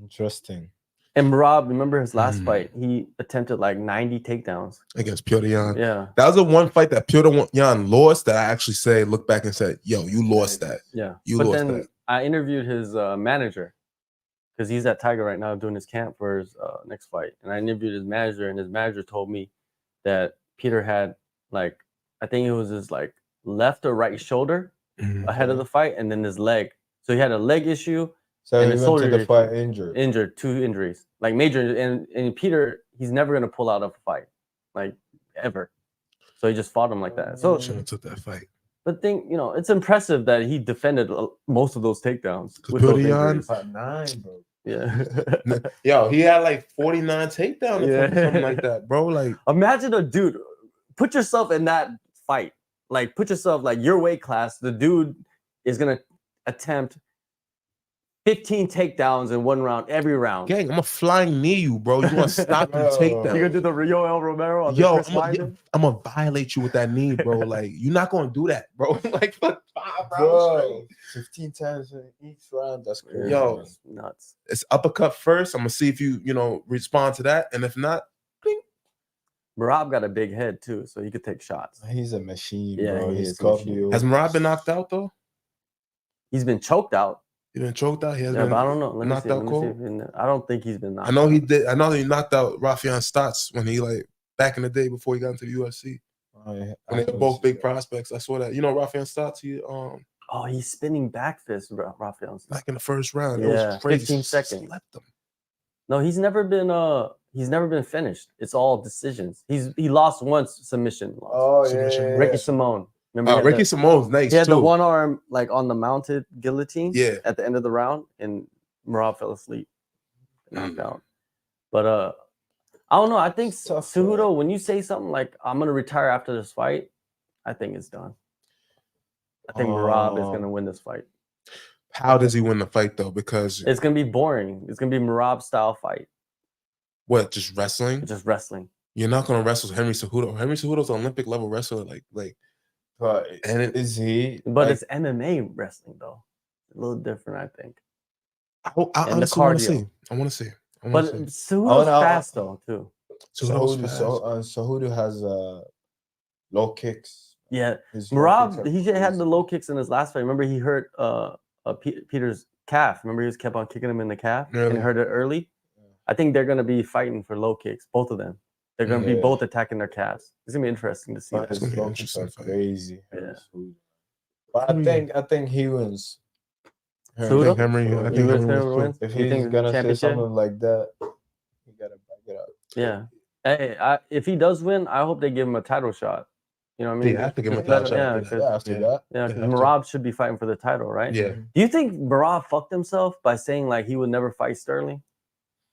interesting. And Merab, remember his last Mm. fight? He attempted like 90 takedowns. Against Piotr Jan. Yeah, That was the one fight that Piotr Jan lost that I actually looked back and said, yo, you lost that. yeah. You but lost then that. I interviewed his manager because he's at Tiger right now doing his camp for his next fight. And I interviewed his manager, and his manager told me that Peter had like, I think it was his like left or right shoulder ahead of the fight, and then his leg. So he had a leg issue So and he a went shoulder to the issue. fight injured. Injured, 2 injuries, like major. And Peter, he's never gonna pull out of a fight, like ever. So he just fought him like that. So, Should have took that fight. but think, you know, it's impressive that he defended most of those takedowns with Put those it on. injuries. Fight 9, bro. Yeah. Yo, he had like 49 takedowns Yeah. or something like that, bro. Like, Imagine a dude. Put yourself in that fight. Like, put yourself like your weight class. The dude is gonna attempt 15 takedowns in one round every round. gang, I'm a flying knee you, bro. You want to stop the Bro. You takedown? gonna do the Rio El Romero on the Yo, Chris Weidman? I'm gonna violate you with that knee, bro. Like, you're not gonna do that, bro. Like, for 5 rounds Bro, straight. 15 times in each round. That's crazy. Yo. man. It's nuts. It's uppercut first. I'm gonna see if you respond to that, and if not, bling. Marab got a big head too, so he could take shots. He's a machine, Yeah, bro. he His is a machine. cardio. Has Marab been knocked out though? He's been choked out. He been choked out. He has Yeah, been but I don't know. Let me knocked see. out Let me see cold. if I don't think he's been knocked I know out. he did. I know he knocked out Rafian Stotts when he like back in the day before he got into the UFC. When they were both big prospects. I saw that. You know Rafian Stotts. He Oh, he's spinning back fist, Rafael. like in the first round. It Yeah, was crazy. 15 seconds. Slept him. No, he's never been finished. It's all decisions. He lost once submission. Loss. Oh, Submission. yeah. Ricky Simone. Remember he had Ricky the- Simone's nice he had too. the one arm like on the mounted guillotine. Yeah. At the end of the round, and Marab fell asleep, knocked Mm. out. But I don't know. I think It's tough, Cejudo, when you say something like "I'm gonna retire after this fight," I think it's done. I think Marab is gonna win this fight. How does he win the fight though? Because It's gonna be boring. It's gonna be Marab style fight, what? Just wrestling? just wrestling. You're not gonna wrestle Henry Cejudo. Henry Cejudo's an Olympic level wrestler. Like, But and it, is he? But like, it's MMA wrestling though. A little different, I think. I And the honestly want to cardio. see. I want to see. But Cejudo's fast though too. Cejudo's fast. Cejudo has low kicks. Yeah, His low kicks Marab, are he had the crazy. low kicks in his last fight. Remember, he hurt Peter's calf. Remember, he was kept on kicking him in the calf Really? and hurt it early. Yeah. I think they're gonna be fighting for low kicks, both of them. They're gonna be Yeah. both attacking their calves. It's gonna be interesting to see But that. It's gonna his be an low kicks interesting are fight. crazy. Yeah. Cejudo. But I think he wins. Cejudo? I think Henry You wins guys too. gonna win? If You he's think gonna say championship? something like that, you gotta back it up. Yeah. Hey, if he does win, I hope they give him a title shot. You know what I They mean? have to give him a Let title him- shot Yeah, after that. because Yeah, after that. yeah, They 'cause have to. Marab should be fighting for the title, right? Yeah. Do you think Marab fucked himself by saying like he would never fight Sterling?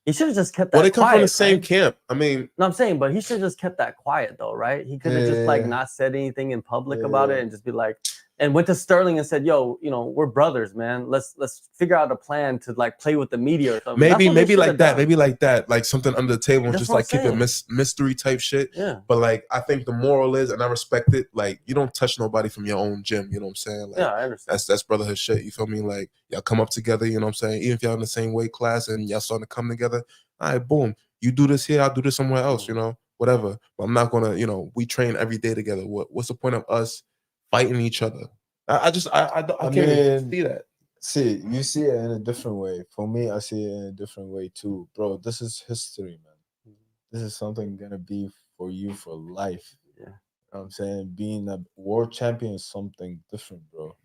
He should have just kept that Well, they come quiet, from the same right? camp. I mean, No, I'm saying, but he should have just kept that quiet though, right? He could have just like Yeah. not said anything in public about it Yeah. and just be like, and went to Sterling and said, "Yo, you know, we're brothers, man. Let's figure out a plan to like play with the media or something." That's maybe what they should like have that. done. Maybe like that. Like something under the table and That's just what like I'm keep it saying. mystery type shit. Yeah, But like, I think the moral is, and I respect it. Like, you don't touch nobody from your own gym. You know what I'm saying? Like, yeah, I understand. that's brotherhood shit. You feel me? Like, y'all come up together. You know what I'm saying? Even if y'all in the same weight class and y'all starting to come together. All right, boom. You do this here, I'll do this somewhere else. You know, whatever. But I'm not gonna. You know, we train every day together. What's the point of us fighting each other? I can't even mean, see that. See, you see it in a different way. For me, I see it in a different way too, bro. This is history, man. This is something gonna be for you for life. Yeah. You know what I'm saying? Being a world champion is something different, bro.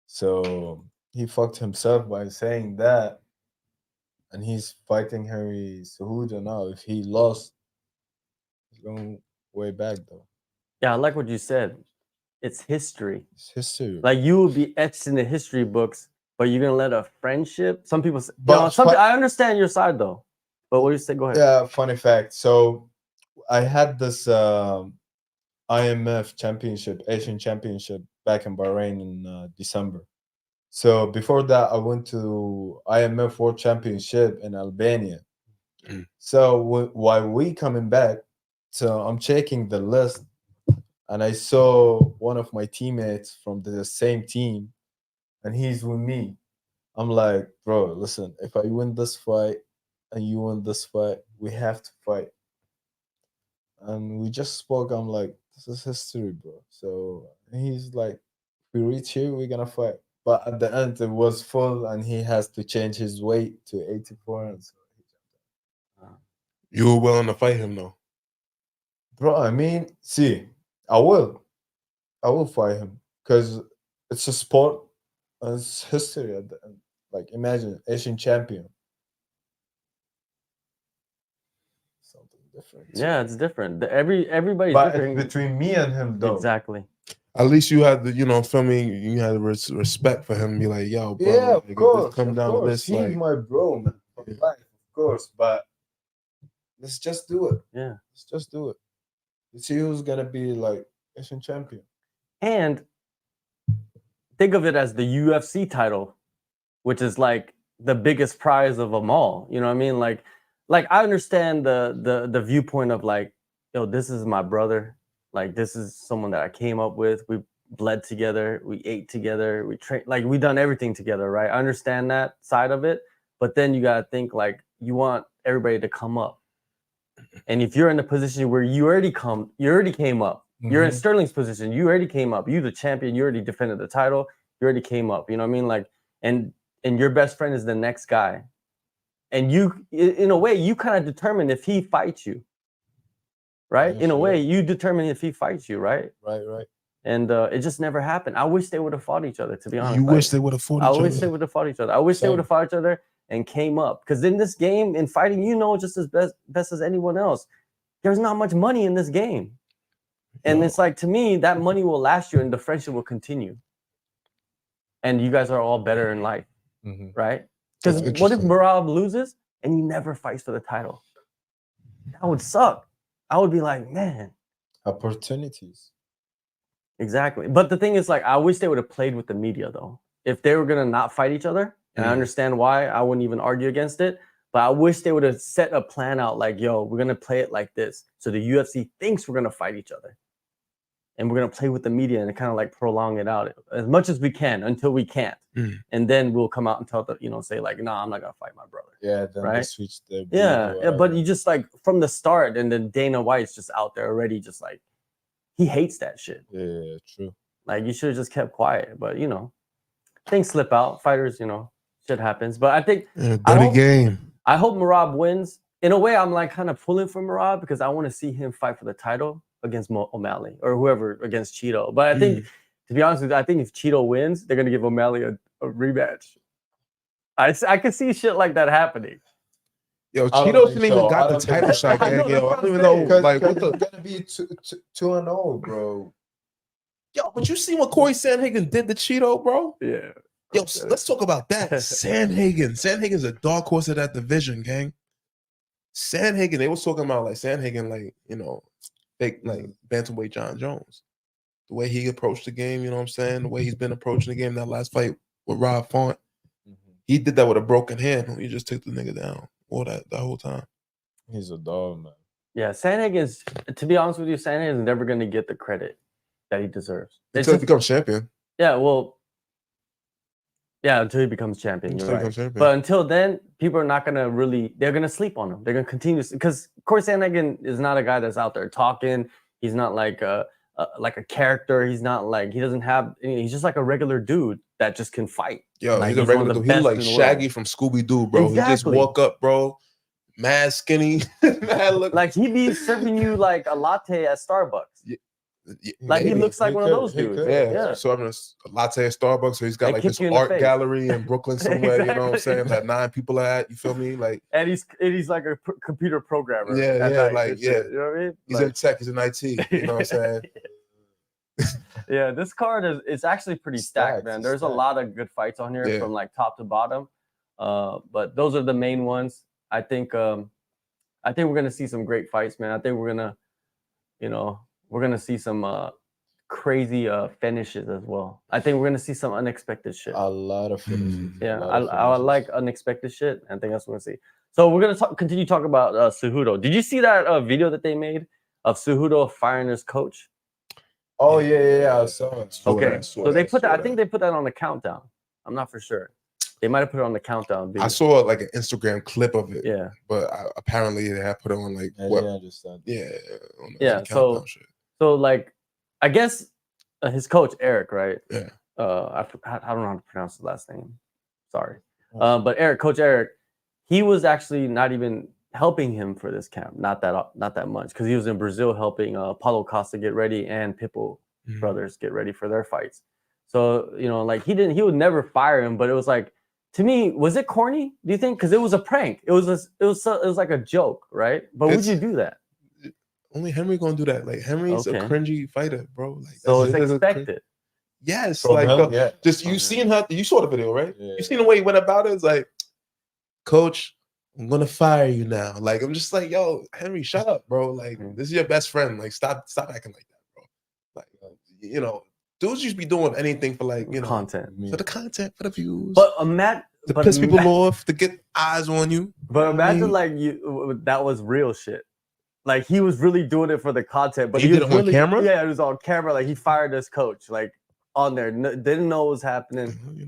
So he fucked himself by saying that, and he's fighting Henry Cejudo now. If he lost, he's going way back though. Yeah, I like what you said. It's history. It's history. Like you will be etched in the history books, but you're gonna let a friendship. Some people, say, But- I understand your side though. But what do you say? Go ahead. Yeah, funny fact. So I had this IMF championship, Asian championship back in Bahrain in December. So before that, I went to IMF World Championship in Albania. Mm. So while we coming back, so I'm checking the list, and I saw one of my teammates from the same team, and he's with me. I'm like, bro, listen, if I win this fight and you win this fight, we have to fight. And we just spoke. I'm like, this is history, bro. So he's like, we reach here, we're gonna fight. But at the end, it was full, and he has to change his weight to 84. And so You were willing to fight him though. Bro, I mean, see, I will fight him because it's a sport and it's history at the end. Like, imagine Asian champion. Something different. Yeah, it's different. Everybody's But different. it's between me and him, though. Exactly. At least you had the, you know, feel me? You had respect for him. Be like, yo, bro, Yeah, like, of if course. this come Of down to course. this, He's like, my bro, man. For Yeah. life, of course. But let's just do it. Yeah. Let's just do it. Let's see who's gonna be like Asian champion. And think of it as the UFC title, which is like the biggest prize of them all. You know what I mean? Like I understand the viewpoint of like, yo, this is my brother. Like this is someone that I came up with. We bled together. We ate together. We trained. Like we done everything together, right? I understand that side of it, but then you gotta think like you want everybody to come up. And if you're in a position where you already came up. You're in Mhm. Sterling's position. You already came up. You the champion. You already defended the title. You already came up. You know what I mean? Like, and your best friend is the next guy. And you, in a way, you kind of determine if he fights you. Right? Yeah, In a sure. way, you determine if he fights you, right? Right. And it just never happened. I wish they would have fought each other, to be honest. you Like, wish they would have fought I each wish they other. would have fought each other. I wish they Same. would have fought each other and came up. Because in this game, in fighting, you know just as best as anyone else, there's not much money in this game. And Yo. it's like, to me, that money will last you and the friendship will continue. And you guys are all better in life, Mhm. right? That's Because what if interesting. Merab loses and he never fights for the title? That would suck. I would be like, man, Opportunities. exactly. But the thing is, like, I wish they would have played with the media, though. If they were going to not fight each other, and I Mm. understand why, I wouldn't even argue against it. But I wish they would have set a plan out like, yo, we're going to play it like this. So the UFC thinks we're going to fight each other. And we're going to play with the media and kind of like prolong it out as much as we can until we can't. Mm. And then we'll come out and tell the, say like, nah, I'm not going to fight my brother. Yeah, then they Right? switch the Yeah. video But out. you just like from the start, and then Dana White's just out there already, just like, he hates that shit. Yeah, true. Like you should have just kept quiet. But things slip out. Fighters, shit happens. But I think Yeah, I dirty hope- game. I hope Merab wins. In a way, I'm like kind of pulling for Merab because I want to see him fight for the title against O'Malley or whoever against Cheeto. But I think, to be honest with you, I think if Cheeto wins, they're gonna give O'Malley a rematch. I can see shit like that happening. Yo, I don't Cheeto think shouldn't even so. I got the don't think title so. shot, I know, gang. Yo, that's I what don't even I'm know, saying. Because like, what the. it's gonna be 2-0, bro. Yo, but you see what Corey Sandhagen did to Cheeto, bro? Yeah. Yo, let's talk about that. Sandhagen's a dark horse of that division, gang. Sandhagen, they was talking about like Sandhagen, like, fake like bantamweight John Jones. The way he approached the game, you know what I'm saying? The way he's been approaching the game, that last fight with Rob Font, he did that with a broken hand. He just took the nigga down all that whole time. He's a dog, man. Yeah, Sandhagen's, to be honest with you, Sandhagen's never gonna get the credit that he deserves. Until he becomes champion. Yeah, well, yeah, until he becomes champion. You're Until he right. becomes champion. But until then, people are not gonna really. They're gonna sleep on him. They're gonna continue because Corey Sandhagen is not a guy that's out there talking. He's not like a character. He's not like, he doesn't have. He's just like a regular dude that just can fight. Yo, Like, he's a he's one of regular the dude. He best like in the Shaggy world. from Scooby-Doo, bro. He just Exactly. walk up, bro, mad skinny, mad look. Like he be serving you like a latte at Starbucks. Like maybe. he looks like one of those He dudes. could. Yeah, so having a latte at Starbucks, so he's got And like kick this you in the art face. gallery in Brooklyn somewhere, you know what I'm saying? Exactly. That 9 people are at, you feel me? Like, And he's like a computer programmer. Yeah, at yeah, night like, and shit, yeah. you know what I mean? he's Like, in tech, he's in IT, you know what I'm saying? yeah, this card is actually pretty stacked, man. There's a lot of good fights on here from like top to bottom. But those are the main ones. I think we're gonna see some great fights, man. I think we're gonna see some crazy finishes as well. I think we're gonna see some unexpected shit. A lot of finishes. Yeah, a lot of I finishes. like unexpected shit. I think that's what we're gonna see. So we're gonna continue talking about Cejudo. Did you see that video that they made of Cejudo firing his coach? Oh yeah. I saw it. Okay, so they put that. I think they put that on the countdown. I'm not for sure. They might have put it on the countdown video. I saw like an Instagram clip of it. Yeah, but apparently they have put it on like I what? didn't understand. Yeah, on the Yeah, countdown shit. so like, I guess his coach Eric, right? Yeah. I don't know how to pronounce his last name. Sorry. But Coach Eric, he was actually not even helping him for this camp. Not that much, because he was in Brazil helping Paulo Costa get ready and Pitbull brothers get ready for their fights. So, you know, like he would never fire him, but it was like, to me, was it corny? Do you think? Because it was a prank. It was like a joke, right? But would you do that? Only Henry gonna do that. Like Henry's a Okay. cringy fighter, bro. Like So it's expected. Yes, From like him, yeah. just you seen her. You saw the video, right? Yeah. You seen the way he went about it. It's like, Coach, I'm gonna fire you now. Like I'm just like, yo, Henry, shut up, bro. Like this is your best friend. Like stop acting like that, bro. Like you know, dudes used to be doing anything for like, you know, Content. for the content, for the views, But to piss people off, to get eyes on you. But imagine mean? like that was real shit. Like he was really doing it for the content, but He he did was it on really, camera? Yeah, it was on camera. Like he fired his coach, like on there, didn't know what was happening. You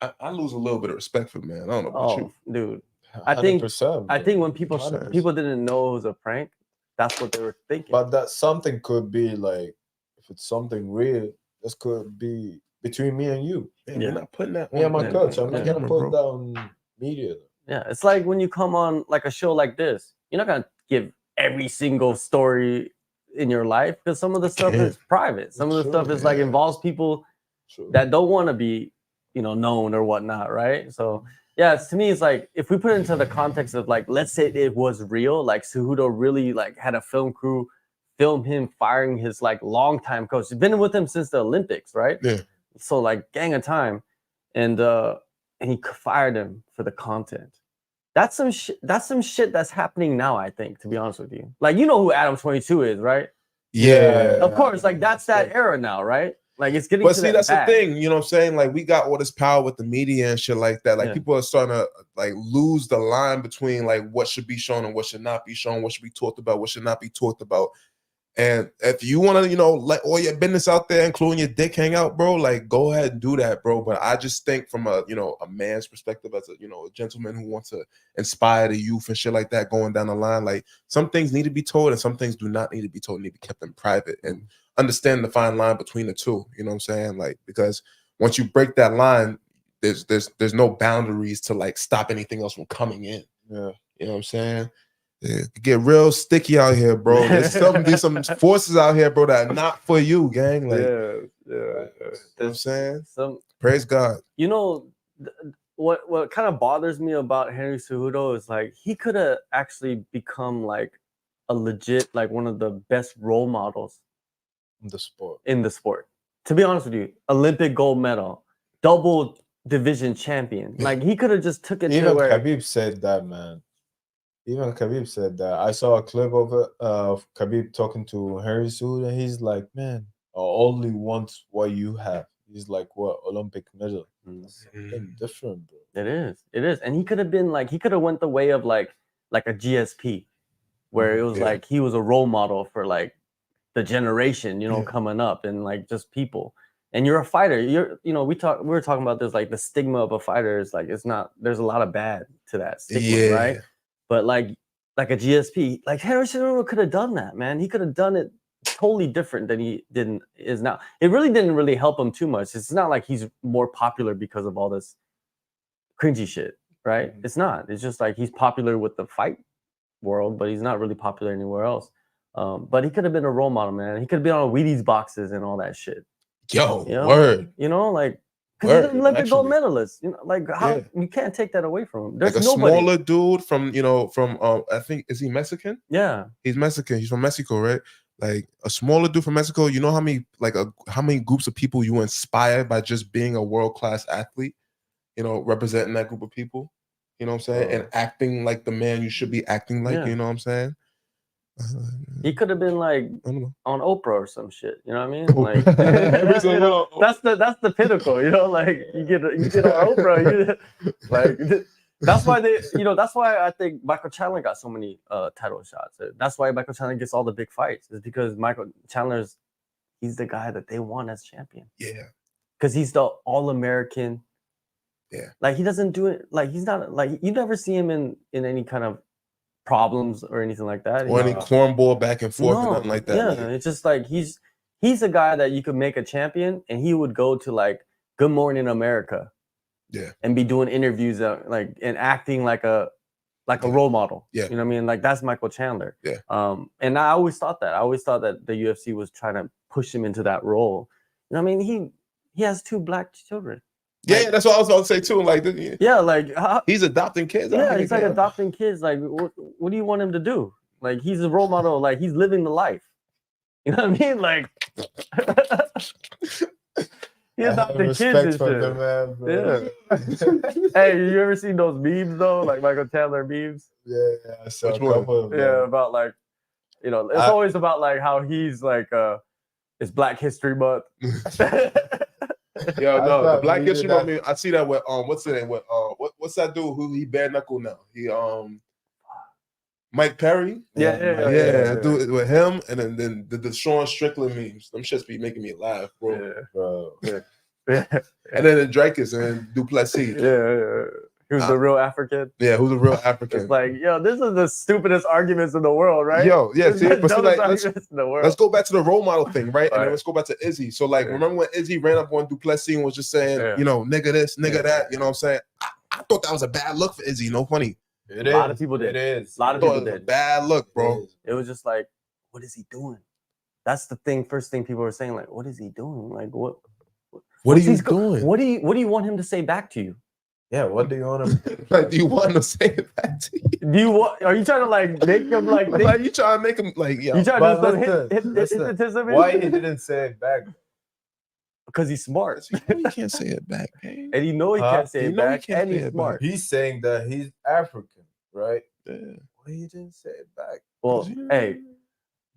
know, I lose a little bit of respect for the man. I don't know about you, dude. I think 100%, when people didn't know it was a prank, that's what they were thinking. But that something could be like, if it's something real, this could be between me and you. Yeah, we're not putting that on. Me and my coach. I'm not gonna put bro. that on media. Yeah, it's like when you come on like a show like this, you're not gonna give every single story in your life, because some of the stuff is private. Some of the stuff is like involves people that don't want to be, you know, known or whatnot, right? So yeah, to me, it's like if we put it into the context of like, let's say it was real, like Cejudo really like had a film crew film him firing his like longtime coach. He's been with him since the Olympics, right? Yeah. So like gang of time, and he fired him for the content. That's some shit. That's some shit that's happening now, I think, to be honest with you. Like, you know who Adam 22 is, right? Yeah. Of course, like that's that era now, right? Like it's getting. But see, that's the thing, you know what I'm saying? Like we got all this power with the media and shit like that. Like people are starting to like lose the line between like what should be shown and what should not be shown, what should be talked about, what should not be talked about. And if you want to, you know, let all your business out there, including your dick hang out, bro, like go ahead and do that, bro. But I just think from a, you know, a man's perspective, as a, you know, a gentleman who wants to inspire the youth and shit like that going down the line, like some things need to be told and some things do not need to be told, need to be kept in private, and understand the fine line between the two. You know what I'm saying? Like, because once you break that line, there's no boundaries to like stop anything else from coming in. Yeah. You know what I'm saying? Yeah, get real sticky out here, bro. There's some forces out here, bro, that are not for you, gang. Like, you know what I'm saying? Praise God. You know, what kind of bothers me about Henry Cejudo is like he could have actually become like a legit, like one of the best role models in the sport. To be honest with you, Olympic gold medal, double division champion. Like he could have just took it. Even Khabib said that, man. Even Khabib said that. I saw a clip of it, of Khabib talking to Henry Cejudo, and he's like, "Man, I only want what you have." He's like, "What, Olympic medal?" Something different, bro. It is, and he could have been like, he could have went the way of like a GSP, where it was like he was a role model for like the generation, you know, coming up, and like just people. And you're a fighter. You know, we were talking about this, like the stigma of a fighter is like, it's not. There's a lot of bad to that stigma, right? But like a GSP, like Henry Cejudo could have done that, man. He could have done it totally different than he is now. It really didn't really help him too much. It's not like he's more popular because of all this cringy shit, right? It's not. It's just like he's popular with the fight world, but he's not really popular anywhere else. But he could have been a role model, man. He could have been on Wheaties boxes and all that shit. Yo, you know? Word. You know, like. Because he's an Olympic gold medalist, you know, like how you can't take that away from him. There's like a smaller dude from, you know, from I think, is he Mexican? Yeah, he's Mexican. He's from Mexico, right? Like a smaller dude from Mexico. You know how many groups of people you inspire by just being a world-class athlete? You know, representing that group of people. You know what I'm saying? And acting like the man you should be acting like. You know what I'm saying? He could have been like on Oprah or some shit. You know what I mean? Like that's the pinnacle. You know, like you get on Oprah. That's why that's why I think Michael Chandler got so many title shots. That's why Michael Chandler gets all the big fights. Is because Michael Chandler's he's the guy that they want as champion. Yeah, because he's the All-American. Yeah, like he doesn't do it. Like he's not like you never see him in any kind of problems or anything like that, or any cornball back and forth, or nothing like that. Yeah, like, it's just like he's a guy that you could make a champion, and he would go to like Good Morning America, and be doing interviews and acting like a like a role model. Yeah. You know what I mean? Like that's Michael Chandler. Yeah. And I always thought that. I always thought that the UFC was trying to push him into that role. You know what I mean? He has 2 black children. Yeah, that's what I was about to say too. Like, Yeah, like he's adopting kids. yeah, he's like adopting kids. Like, what do you want him to do? Like, he's a role model. Like, he's living the life. You know what I mean? Like, he adopted kids and for shit. the man, bro. Yeah. Hey, you ever seen those memes though? Like Michael Chandler memes? Yeah, I saw Which a one? couple of them. Yeah, about like, you know, it's always about like how he's like, it's Black History Month. Yo, I no, the thought Black he History did that. Month. I see that with what's the name? With what's that dude who he bare knuckle now? He Mike Perry. Yeah. I do it with him, and then the Sean Strickland memes. Them shits be making me laugh, bro. Bro. Yeah. And then the Drakus and Duplessis. Yeah. Who's the real African? Yeah, who's a real African? It's like, yo, this is the stupidest arguments in the world, right? Yo, yeah, This is see, the but see, dumbest like, arguments in the world. let's go back to the role model thing, right? And Right. then let's go back to Izzy. So, like, Yeah. remember when Izzy ran up on Duplessis and was just saying, Yeah. you know, nigga this, nigga Yeah. that, you know what I'm saying? I thought that was a bad look for Izzy, no funny. It A lot is. of people did. It is. A lot of I thought people it was a did. bad look, bro. It is. It was just like, what is he doing? That's the thing. First thing people were saying, like, what is he doing? Like, what What are what's you he go- doing? What do you want him to say back to you? Yeah, what do you want to Like, do you want him to say it back to you? Do you want? Are you trying to like make him like? Like, you trying to make him, like, yo. You trying But to do some listen, hypnotism? Why he didn't say it back? Because he's smart. You know you can't say it back, man. And you know he Huh? can't say You it know he back, can't and say he's it back. smart. He's saying that he's African, right? Yeah. Why he didn't say it back? Well, hey,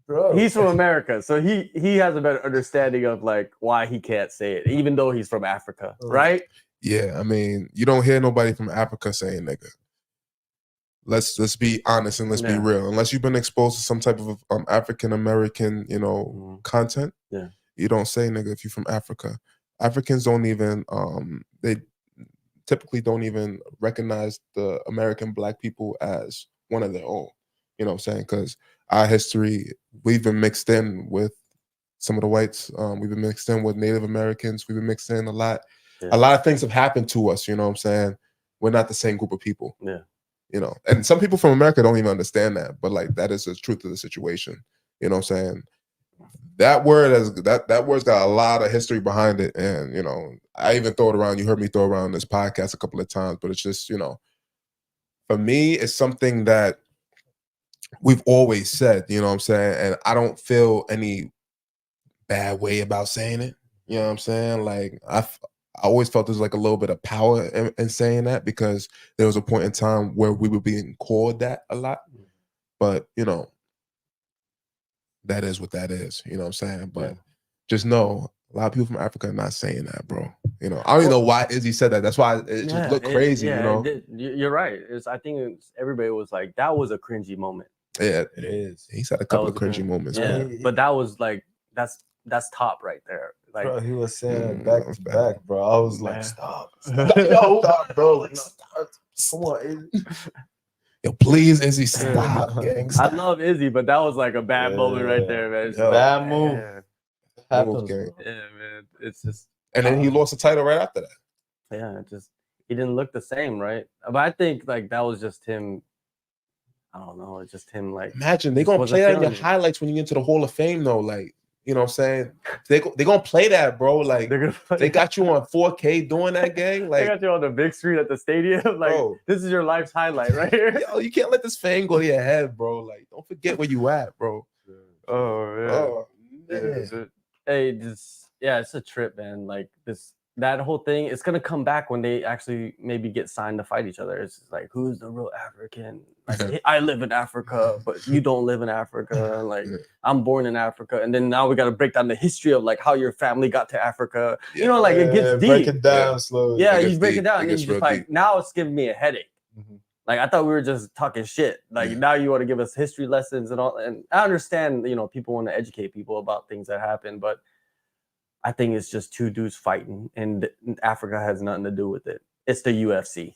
Bro. he's from America, so he has a better understanding of like why he can't say it, even though he's from Africa, right? Yeah, I mean, you don't hear nobody from Africa saying nigga. Let's be honest and let's be Yeah. real. Unless you've been exposed to some type of African American, you know, content, Yeah. you don't say nigga if you're from Africa. Africans don't even they typically don't even recognize the American black people as one of their own. You know what I'm saying? Because our history, we've been mixed in with some of the whites. We've been mixed in with Native Americans. We've been mixed in a lot. Yeah. A lot of things have happened to us. You know what I'm saying? We're not the same group of people. Yeah. You know, and some people from America don't even understand that, but like that is the truth of the situation. You know what I'm saying? That word that word's got a lot of history behind it. And you know, I even throw it around. You heard me throw around this podcast a couple of times, but it's just, you know, for me, it's something that we've always said, you know what I'm saying? And I don't feel any bad way about saying it. You know what I'm saying? Like I always felt there's like a little bit of power in saying that, because there was a point in time where we were being called that a lot. But, you know, that is what that is. You know what I'm saying? But Yeah. just know a lot of people from Africa are not saying that, bro. You know, I don't even know why Izzy said that. That's why it just looked crazy, you know? You're right. I think everybody was like, that was a cringy moment. Yeah, It is. he's had a couple of was a cringy cringe. moments, Yeah, man. but that was like, that's top right there. Like, Bro, he was saying it that back was to bad. back, bro. I was Man. like, stop. Yo, stop, bro. Like, stop. Come on, Izzy. Yo, please, Izzy, stop. gang, I stop. love Izzy, but that was like a bad moment right there, man. It's Yeah. like, Bad move. man. Happens, gang. bro. Yeah, man. It's just, And then he lost the title right after that. yeah, it just, he didn't look the same, right? But I think like that was just him. I don't know. It's just him like, Imagine they just gonna wasn't play that in your feeling it. highlights when you get into the Hall of Fame, though. Like, you know what I'm saying? They gonna play that, bro. Like, they're gonna play. they got you on 4K doing that, gang. They Like, got you on the big screen at the stadium. Like, bro, this is your life's highlight right here. yo, you can't let this fame go to your head, bro. Like, don't forget where you at, bro. Oh, yeah. Oh, Yeah, man. dude. Hey, just it's a trip, man. Like that whole thing, it's gonna come back when they actually maybe get signed to fight each other. It's just like, who's the real African? Like, I live in Africa, but you don't live in Africa. Like, I'm born in Africa, and then now we got to break down the history of like how your family got to Africa. You know, like it gets deep. Break it down Yeah. slowly. Yeah, It gets you break deep. it down, It and gets it's real just like deep. now it's giving me a headache. Mhm. Like I thought we were just talking shit. Like Yeah. now you want to give us history lessons and all. And I understand, you know, people want to educate people about things that happen, but I think it's just two dudes fighting, and Africa has nothing to do with it. It's the UFC.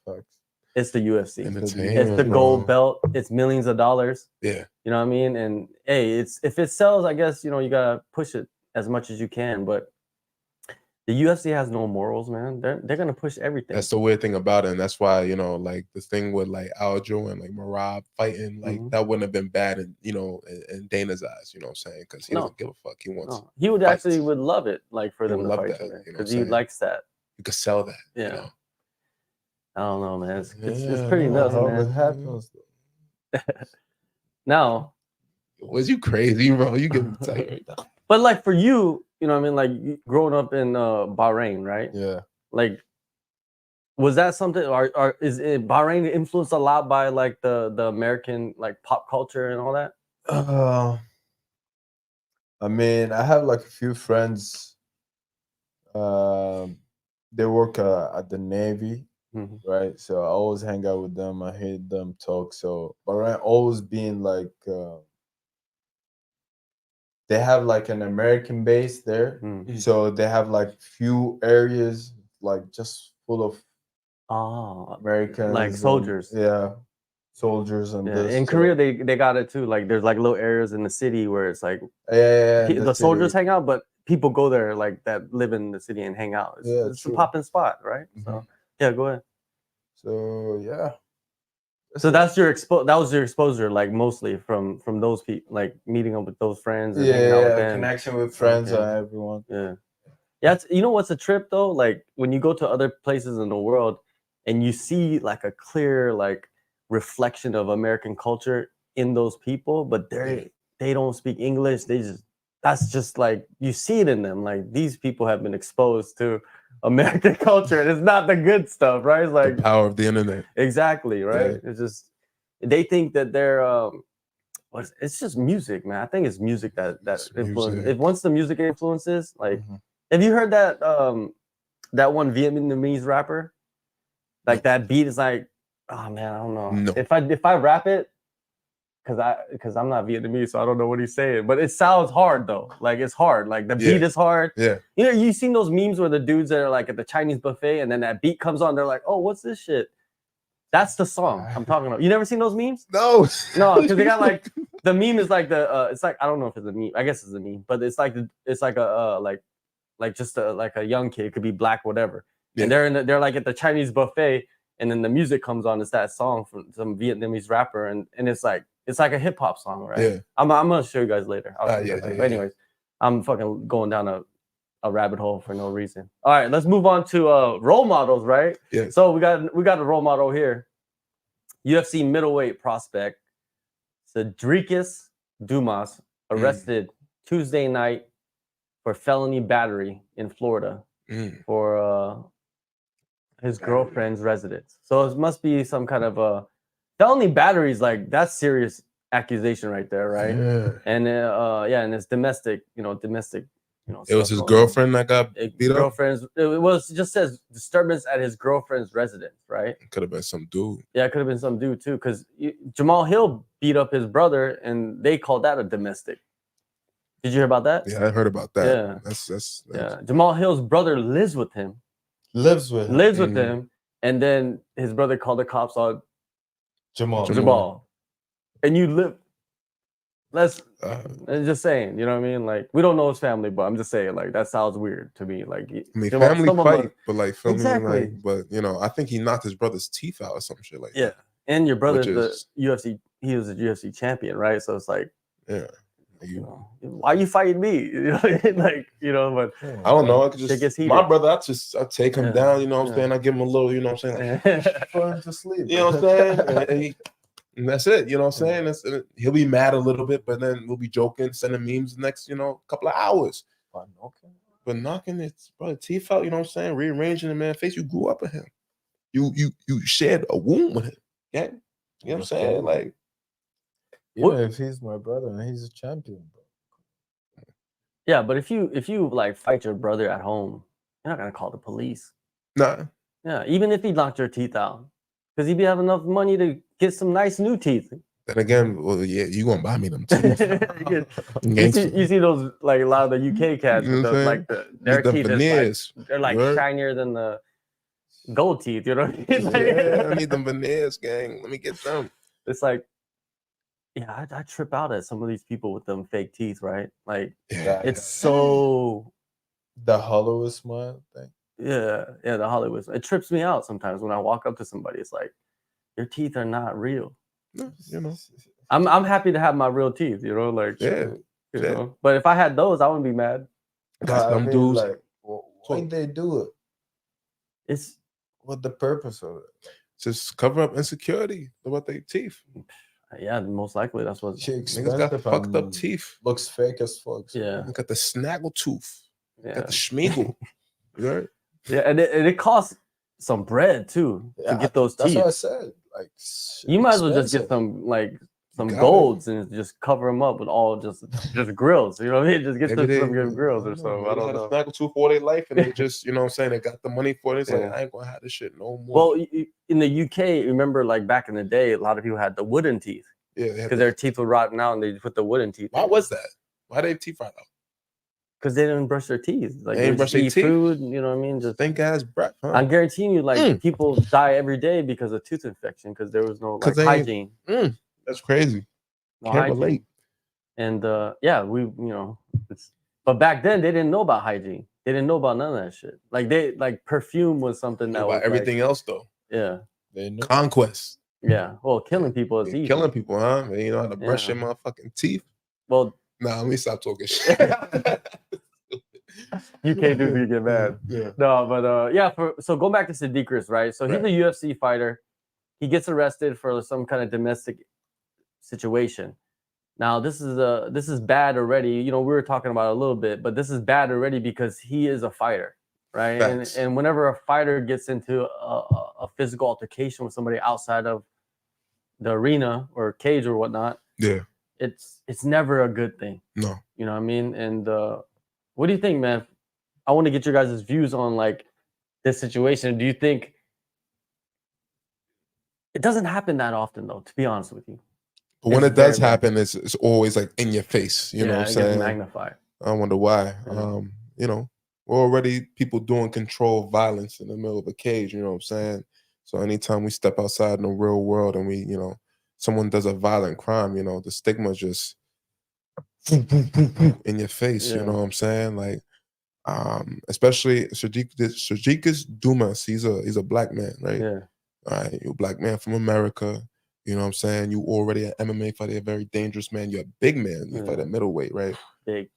Facts. It's the UFC. Entertainment, It's the gold bro. belt. It's millions of dollars. Yeah. You know what I mean? And hey, it's if it sells, I guess, you know, you gotta push it as much as you can. But The UFC has no morals, man. They're gonna push everything. That's the weird thing about it, and that's why, you know, like the thing with like Aljo and like Marab fighting, like that wouldn't have been bad in, you know, in Dana's eyes, you know what I'm saying? Because he doesn't give a fuck. He wants. No. He would fights. actually would love it, like for He them would to love fight that, each other you know what because I'm he saying? likes that. You could sell that. Yeah. You know? I don't know, man. It's Yeah, pretty nuts, how man. it happens. Now, Was you crazy, bro? You getting tight right now? but like for you, you know what I mean? Like growing up in Bahrain, right? Yeah. Like, was that something, or is Bahrain influenced a lot by like the American like pop culture and all that? I mean, I have like a few friends. They work at the Navy, right? So I always hang out with them. I hear them talk. So Bahrain always being like, they have like an American base there. So they have like few areas like just full of Americans, like soldiers. Yeah, soldiers and this. In Korea, they got it too. Like there's like little areas in the city where it's like the soldiers hang out, but people go there like that live in the city and hang out. It's a popping spot, right? So yeah, go ahead. So yeah. So that's your that was your exposure, like mostly from those people, like meeting up with those friends and hanging out with them. Connection with friends and everyone. Yeah, you know what's a trip though? Like when you go to other places in the world and you see like a clear like reflection of American culture in those people, but they don't speak English. That's just like you see it in them. Like these people have been exposed to American culture, and it's not the good stuff, right? It's like the power of the internet. Exactly, right? It's just they think that they're it's just music, man. I think it's music that influences. If once the music influences, like, have you heard that that one Vietnamese rapper? Like that beat is like, oh man, I don't know. No. If I rap it, because I'm not Vietnamese, so I don't know what he's saying. But it sounds hard though. Like it's hard. Like the beat is hard. Yeah. You know, you seen those memes where the dudes that are like at the Chinese buffet and then that beat comes on, they're like, oh, what's this shit? That's the song I'm talking about. You never seen those memes? No. No, because they got like the meme is like the it's like I don't know if it's a meme. I guess it's a meme, but it's like a like just like a young kid, it could be black, whatever. And they're like at the Chinese buffet, and then the music comes on. It's that song from some Vietnamese rapper, and it's like a hip hop song, right? Yeah. I'm gonna show you guys later. But yeah. anyways, I'm fucking going down a rabbit hole for no reason. All right, let's move on to role models, right? Yeah. So we got a role model here. UFC middleweight prospect Cedricus Dumas arrested Tuesday night for felony battery in Florida for his girlfriend's residence. So it must be some kind of a felony battery. Is like that's serious accusation right there, right? Yeah. And and it's domestic. It was his girlfriend that got beat up. It just says disturbance at his girlfriend's residence, right? It could have been some dude. Yeah, it could have been some dude too, because Jamal Hill beat up his brother, and they called that a domestic. Did you hear about that? Yeah, I heard about that. Yeah, that's yeah. Jamal Hill's brother lives with him. Lives with him, and then his brother called the cops on Jamal. And you live. I'm just saying, you know what I mean? Like, we don't know his family, but I'm just saying, like, that sounds weird to me. Like, I mean, family fight, but like, feel me, like, but you know, I think he knocked his brother's teeth out or some shit like that. Yeah, and your brother's the UFC. He was a UFC champion, right? So it's like, why are you fighting me? You know, like, you know, but I don't know. I could just my brother. I take him down. You know what I'm saying? I give him a little. You know what I'm saying? Like, put him to sleep. You know what I'm saying? And that's it. You know what I'm saying? He'll be mad a little bit, but then we'll be joking, sending memes the next, couple of hours. But knocking his brother teeth out, you know what I'm saying? Rearranging the man's face. You grew up with him. You shared a womb with him. Yeah. You know what I'm saying? Like, even if he's my brother and he's a champion, bro. Yeah, but if you like fight your brother at home, you're not gonna call the police. Nah. Yeah, even if he knocked your teeth out, because he'd be having enough money to get some nice new teeth. Then again, well, yeah, you gonna buy me them teeth. you see those, like, a lot of the UK cats, you know, like their teeth veneers. They're like shinier than the gold teeth. You know what I mean? Yeah, I need them veneers, gang. Let me get them. It's like, yeah, I trip out at some of these people with them fake teeth, right? Like, it's so The Hollywood smile thing. Yeah, the Hollywood. It trips me out sometimes when I walk up to somebody. It's like, your teeth are not real. No, you know. I'm happy to have my real teeth, you know, like Yeah. you Yeah. know. But if I had those, I wouldn't be mad. Got But I some mean, dudes. like, why they do it? It's What the purpose of it? Just cover up insecurity about their teeth. yeah, most likely that's what. Shit Niggas got expensive fucked up and teeth. looks fake as fuck. So. Yeah. You got the snaggle tooth. Yeah, Got the schmeagle. Right? yeah, and it costs some bread too to get those That's teeth. what I said. Like, shit You might as well just get expensive. some Got golds and just cover them up with all just grills. You know what I mean? Just get Maybe them some good grills or so. I They don't had a know. snaggle tooth all their life, and they just, you know what I'm saying, they got the money for it. It's Yeah. like, I ain't gonna have this shit no more. Well, in the UK, remember, like back in the day, a lot of people had the wooden teeth yeah, because their teeth were rotten out, and they put the wooden teeth. Why was that? Why they teeth right out? Because they didn't brush their teeth. Like They they ain't brush just their eat teeth? food. You know what I mean? Just Stink ass breath, huh? I'm guaranteeing you, like people die every day because of tooth infection because there was no like hygiene. That's crazy. No Can't hygiene. relate. And yeah, but back then they didn't know about hygiene. They didn't know about none of that shit. Like perfume was something that was everything else though. Yeah. They know. Conquest. Yeah. Well, killing people is easy. Killing people, huh? Man, you know how to brush Yeah. your motherfucking teeth. Well, nah, let me stop talking shit. You can't do it, you get mad. Yeah. No, but so going back to Sadiq, right? So he's a UFC fighter. He gets arrested for some kind of domestic situation. Now this is bad already. You know, we were talking about it a little bit, but this is bad already because he is a fighter, right? And whenever a fighter gets into a physical altercation with somebody outside of the arena or cage or whatnot, yeah, it's never a good thing. No. You know what I mean? And what do you think, man? I want to get your guys' views on like this situation. Do you think it doesn't happen that often though, to be honest with you? But when it does happen, it's always like in your face. You know what I'm saying? It gets magnified. I wonder why. Yeah. You know, we're already people doing controlled violence in the middle of a cage, you know what I'm saying? So anytime we step outside in the real world and we, you know, someone does a violent crime, you know, the stigma just in your face, you know what I'm saying? Like, especially Cejudo Dumas, he's a black man, right? Yeah. All right, you're a black man from America. You know what I'm saying? You already an MMA fighter, a very dangerous man. You're a big man. You fight at middleweight, right? Big.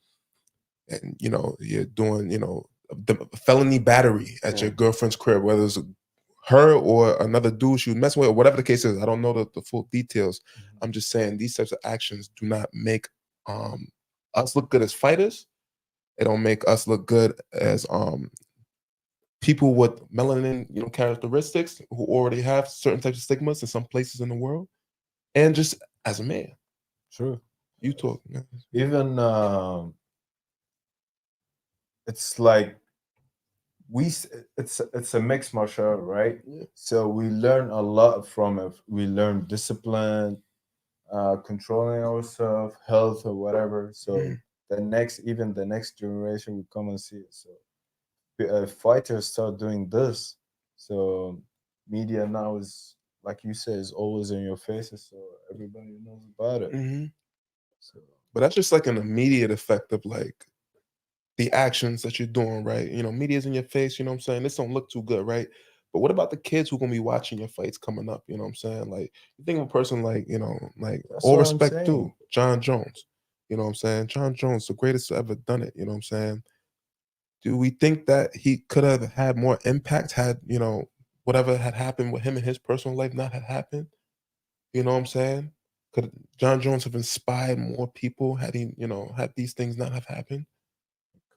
And, you know, you're doing, you know, the felony battery at your girlfriend's crib, whether it's her or another dude she was messing with, or whatever the case is. I don't know the full details. I'm just saying these types of actions do not make us look good as fighters. It don't make us look good as people with melanin, you know, characteristics who already have certain types of stigmas in some places in the world, and just as a man. True. You talk, man. Even it's like it's a mixed martial art, right? Yeah. So we learn a lot from it. We learn discipline, controlling ourselves, health, or whatever. So the next generation will come and see it. So fighters start doing this. So media now is, like you said, is always in your faces, so everybody knows about it. So, but that's just like an immediate effect of like the actions that you're doing, right? You know, media's in your face, you know what I'm saying? This don't look too good, right? But what about the kids who are gonna be watching your fights coming up? You know what I'm saying? Like, you think of a person like, you know, like that's all what I'm respect to saying. John Jones. You know what I'm saying? John Jones, the greatest to ever done it, you know what I'm saying? Do we think that he could have had more impact had, you know, whatever had happened with him in his personal life not had happened? You know what I'm saying? Could John Jones have inspired more people had he, you know, had these things not have happened?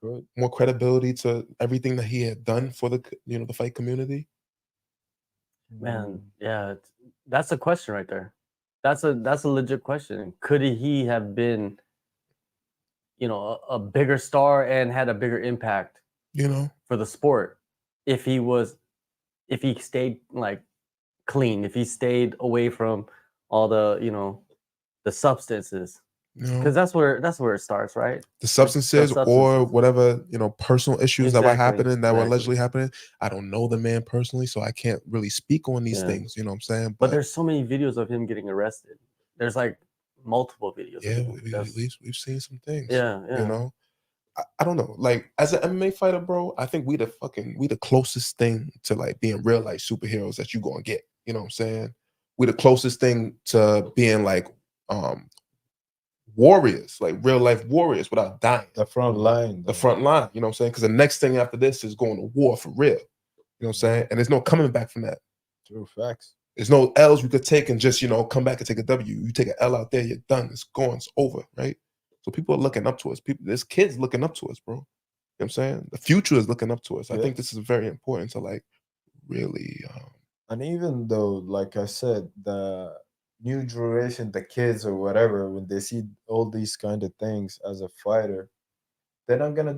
Could. More credibility to everything that he had done for the, you know, the fight community? Man, yeah, that's a question right there. That's a legit question. Could he have been, you know, a bigger star and had a bigger impact, you know, for the sport if he stayed like clean, if he stayed away from all the, you know, the substances? Because that's where it starts, right? The substances, or whatever, you know, personal issues that were happening, that were allegedly happening. I don't know the man personally, so I can't really speak on these things. You know what I'm saying? But there's so many videos of him getting arrested. There's like multiple videos. Yeah, we've seen some things. Yeah. You know, I don't know. Like as an MMA fighter, bro, I think we the closest thing to like being real life superheroes that you gonna get. You know what I'm saying? We the closest thing to being like warriors, like real life warriors without dying. The front line. The front line, you know what I'm saying? Because the next thing after this is going to war for real. You know what I'm saying? And there's no coming back from that. True facts. There's no L's you could take and just, you know, come back and take a W. You take an L out there, you're done. It's gone. It's over, right? So people are looking up to us. There's kids looking up to us, bro. You know what I'm saying? The future is looking up to us. I think this is very important to like really. And even though, like I said, the new generation, the kids or whatever, when they see all these kind of things as a fighter, they're not gonna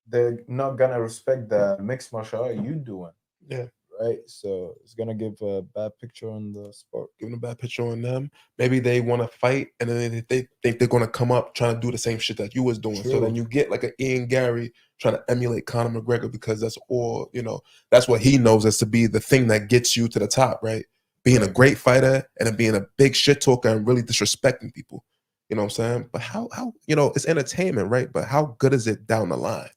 they're not gonna respect the mixed martial art you doing. Yeah. Right. So it's gonna give a bad picture on the sport. Giving a bad picture on them. Maybe they want to fight and then they think they're gonna come up trying to do the same shit that you was doing. True. So then you get like an Ian Gary trying to emulate Conor McGregor because that's all, you know, that's what he knows as to be the thing that gets you to the top, right? Being a great fighter and then being a big shit talker and really disrespecting people. You know what I'm saying? But how you know, it's entertainment, right? But how good is it down the line?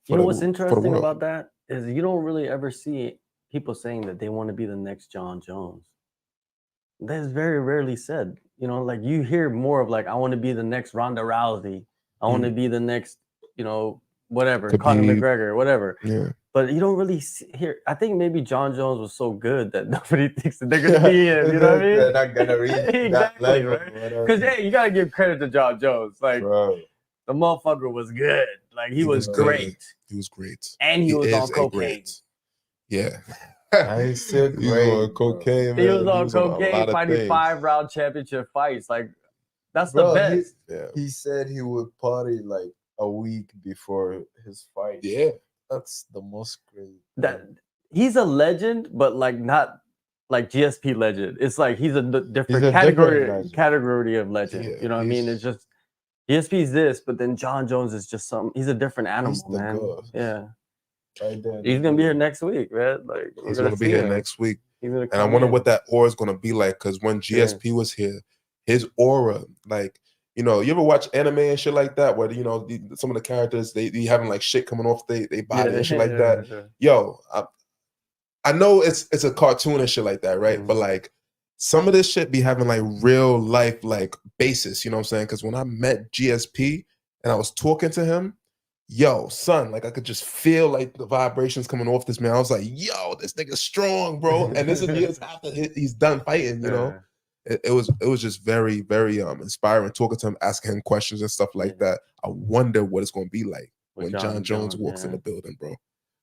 You know what's interesting about that is you don't really ever see people saying that they want to be the next John Jones. That is very rarely said. You know, like you hear more of like, I want to be the next Ronda Rousey. I want to be the next, you know, whatever, Conor McGregor, whatever. Yeah. But you don't really hear. I think maybe John Jones was so good that nobody thinks that they're going to be him. You know what I mean? They're not going to reach exactly, that level. right? Because, hey, you got to give credit to John Jones. Like, bro, the motherfucker was good. Like, he was great. He was great. And he was on cocaine. Yeah. He's still great. He was on cocaine, man. He was on cocaine, fighting 5-round championship fights. Like, that's Bro, the best. He said he would party like a week before his fight. Yeah. That's the most crazy. He's a legend, but like not like GSP legend. It's like he's a different category of legend. Yeah, you know what I mean? It's just GSP's this, but then John Jones is just something. He's a different animal, He's the man. God. Yeah. Right there. He's gonna be here next week, man. Like he's gonna be here next week. And I wonder what that aura is gonna be like, because when GSP was here, his aura, like, you know, you ever watch anime and shit like that, where, you know, some of the characters, they having like shit coming off they body and shit like that. Yeah. Yo, I know it's a cartoon and shit like that, right? But like some of this shit be having like real life like basis, you know what I'm saying? Because when I met GSP and I was talking to him, yo, son, like I could just feel like the vibrations coming off this man. I was like, yo, this nigga's strong, bro. And this is years after he's done fighting, you know. It was just very, very inspiring talking to him, asking him questions and stuff like that. I wonder what it's gonna be like when John Jones walks in the building, bro.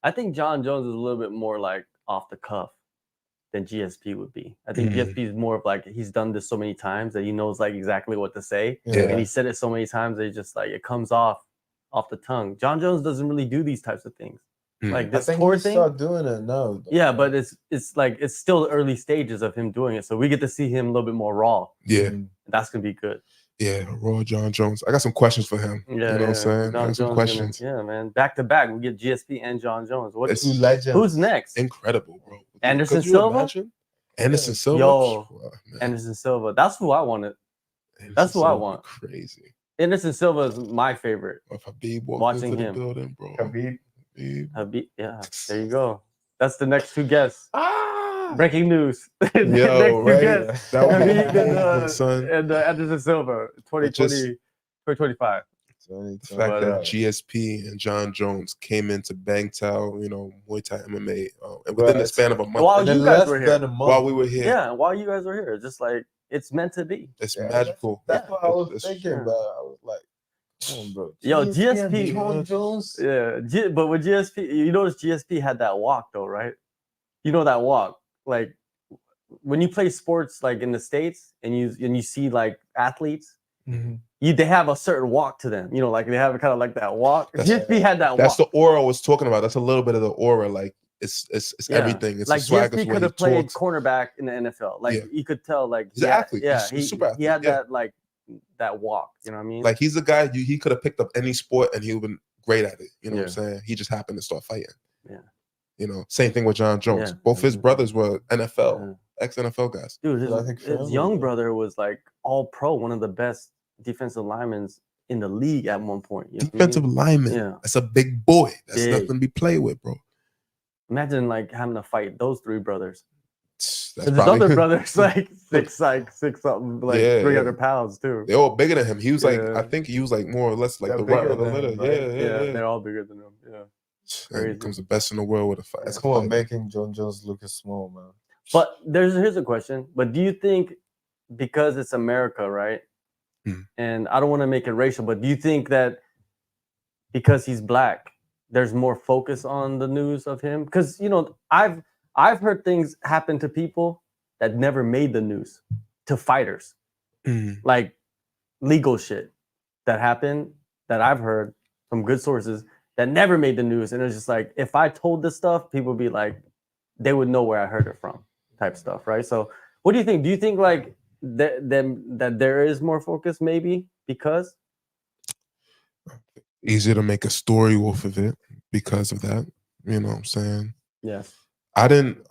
I think John Jones is a little bit more like off the cuff than GSP would be. I think GSP is more of like, he's done this so many times that he knows like exactly what to say. And he said it so many times that it's just like it comes off the tongue. John Jones doesn't really do these types of things. Like this tour thing. Start doing it now. Yeah, but it's like it's still early stages of him doing it. So we get to see him a little bit more raw. Yeah. That's gonna be good. Yeah, raw John Jones. I got some questions for him. Yeah, you know what I'm saying? I got some questions. Man. Back to back. We get GSP and John Jones. Who's next? Incredible, bro. Anderson Silva? Anderson Silva? Yo, Anderson Silva. That's who I wanted. That's who I want. Crazy. Anderson Silva is my favorite. If Habib walked Watching into him. the building, bro. Habib, yeah. There you go. That's the next two guests. Breaking news. Yo, right? That would be son. And Anderson Silva, 2025. The fact that GSP and John Jones came into Bangtao, you know, Muay Thai MMA, and within the span of a month. While you guys were here. While we were here. Yeah, while you guys were here. Just like, it's meant to be. It's magical. That's what I was thinking about. I was like, bro. Yo, GSP. John Jones. Yeah, but with GSP, you notice GSP had that walk though, right? You know that walk. Like, when you play sports like in the States and you see like athletes, they have a certain walk to them. You know, like they have kind of like that walk. GSP had that walk. That's the aura I was talking about. That's a little bit of the aura. Like it's everything. It's like GSP could have played talks. cornerback in the NFL. Like you could tell, like he's an athlete. Yeah, he's super athlete. He had that like that walk. You know what I mean? Like he's a guy he could have picked up any sport and he would have been great at it. You know what I'm saying? He just happened to start fighting. Yeah. You know, same thing with John Jones. Both his brothers were NFL, ex-NFL guys. Dude, his young brother was like all pro, one of the best defensive linemen in the league at one point. You know what I Defensive mean? lineman. Yeah. That's a big boy. That's Big. nothing to be played with, bro. Imagine like having to fight those three brothers. That's There's probably other brothers like six something, like Yeah, 300 pounds too. they're all bigger than him. He was like, Yeah. I think he was like more or less like They're the right bigger of the than litter. him, right? Yeah. They're all bigger than him. Yeah. And Crazy. becomes the best in the world with a fight. It's cool making John Jones look small, man. But here's a question. But do you think because it's America, right? And I don't want to make it racial, but do you think that because he's black, there's more focus on the news of him? Because I've heard things happen to people that never made the news, to fighters, like legal shit that happened that I've heard from good sources that never made the news, and it's just like if I told this stuff, people would be like, they would know where I heard it from, type stuff, right? So, what do you think? Do you think like that there is more focus, maybe because easier to make a story off of it because of that? You know what I'm saying? yes, I didn't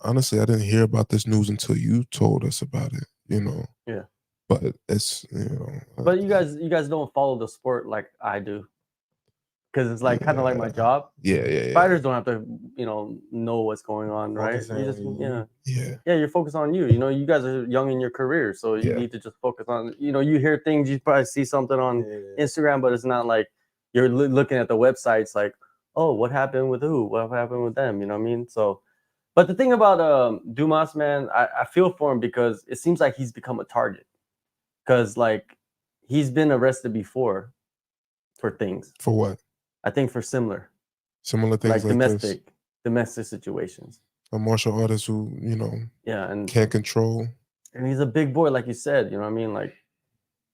hear about this news until you told us about it. yeah. But it's But you guys don't follow the sport like I do, because it's like kind of like my job. Yeah. Fighters don't have to know what's going on, right? Focus You just on you. Yeah. you're focused on you. You guys are young in your career, so you need to just focus on. You hear things, you probably see something on Instagram, but it's not like you're looking at the websites like, oh, what happened with who? What happened with them? You know what I mean? So, but the thing about Dumas, man, I feel for him because it seems like he's become a target. Because like he's been arrested before for things. For what? I think for similar things like domestic situations. A martial artist who and can't control. And he's a big boy, like you said. You know what I mean? Like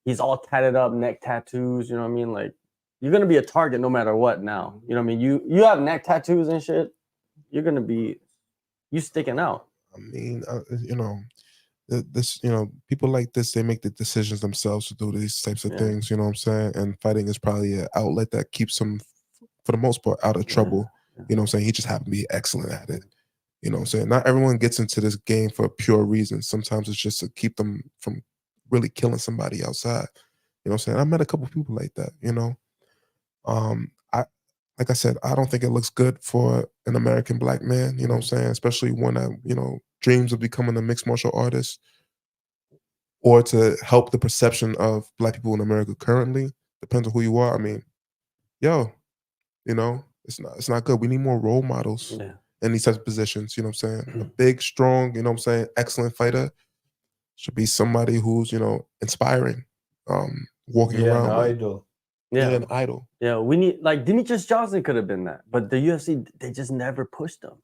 he's all tatted up, neck tattoos. You know what I mean? Like you're gonna be a target no matter what. Now, you know what I mean? You have neck tattoos and shit. You're gonna be sticking out. I mean, people like this, they make the decisions themselves to do these types of things, you know what I'm saying? And fighting is probably an outlet that keeps them, for the most part, out of trouble. You know what I'm saying? He just happened to be excellent at it. You know what I'm saying? Not everyone gets into this game for pure reasons. Sometimes it's just to keep them from really killing somebody outside. You know what I'm saying? I met a couple people like that, like I said, I don't think it looks good for an American black man, you know what I'm saying? Especially one that, dreams of becoming a mixed martial artist or to help the perception of black people in America currently. Depends on who you are. I mean, it's not good. We need more role models in these types of positions, you know what I'm saying? A big, strong, you know what I'm saying, excellent fighter should be somebody who's, inspiring, walking around an with. idol. An idol. Yeah, we need like Demetrius Johnson could have been that, but the UFC, they just never pushed him.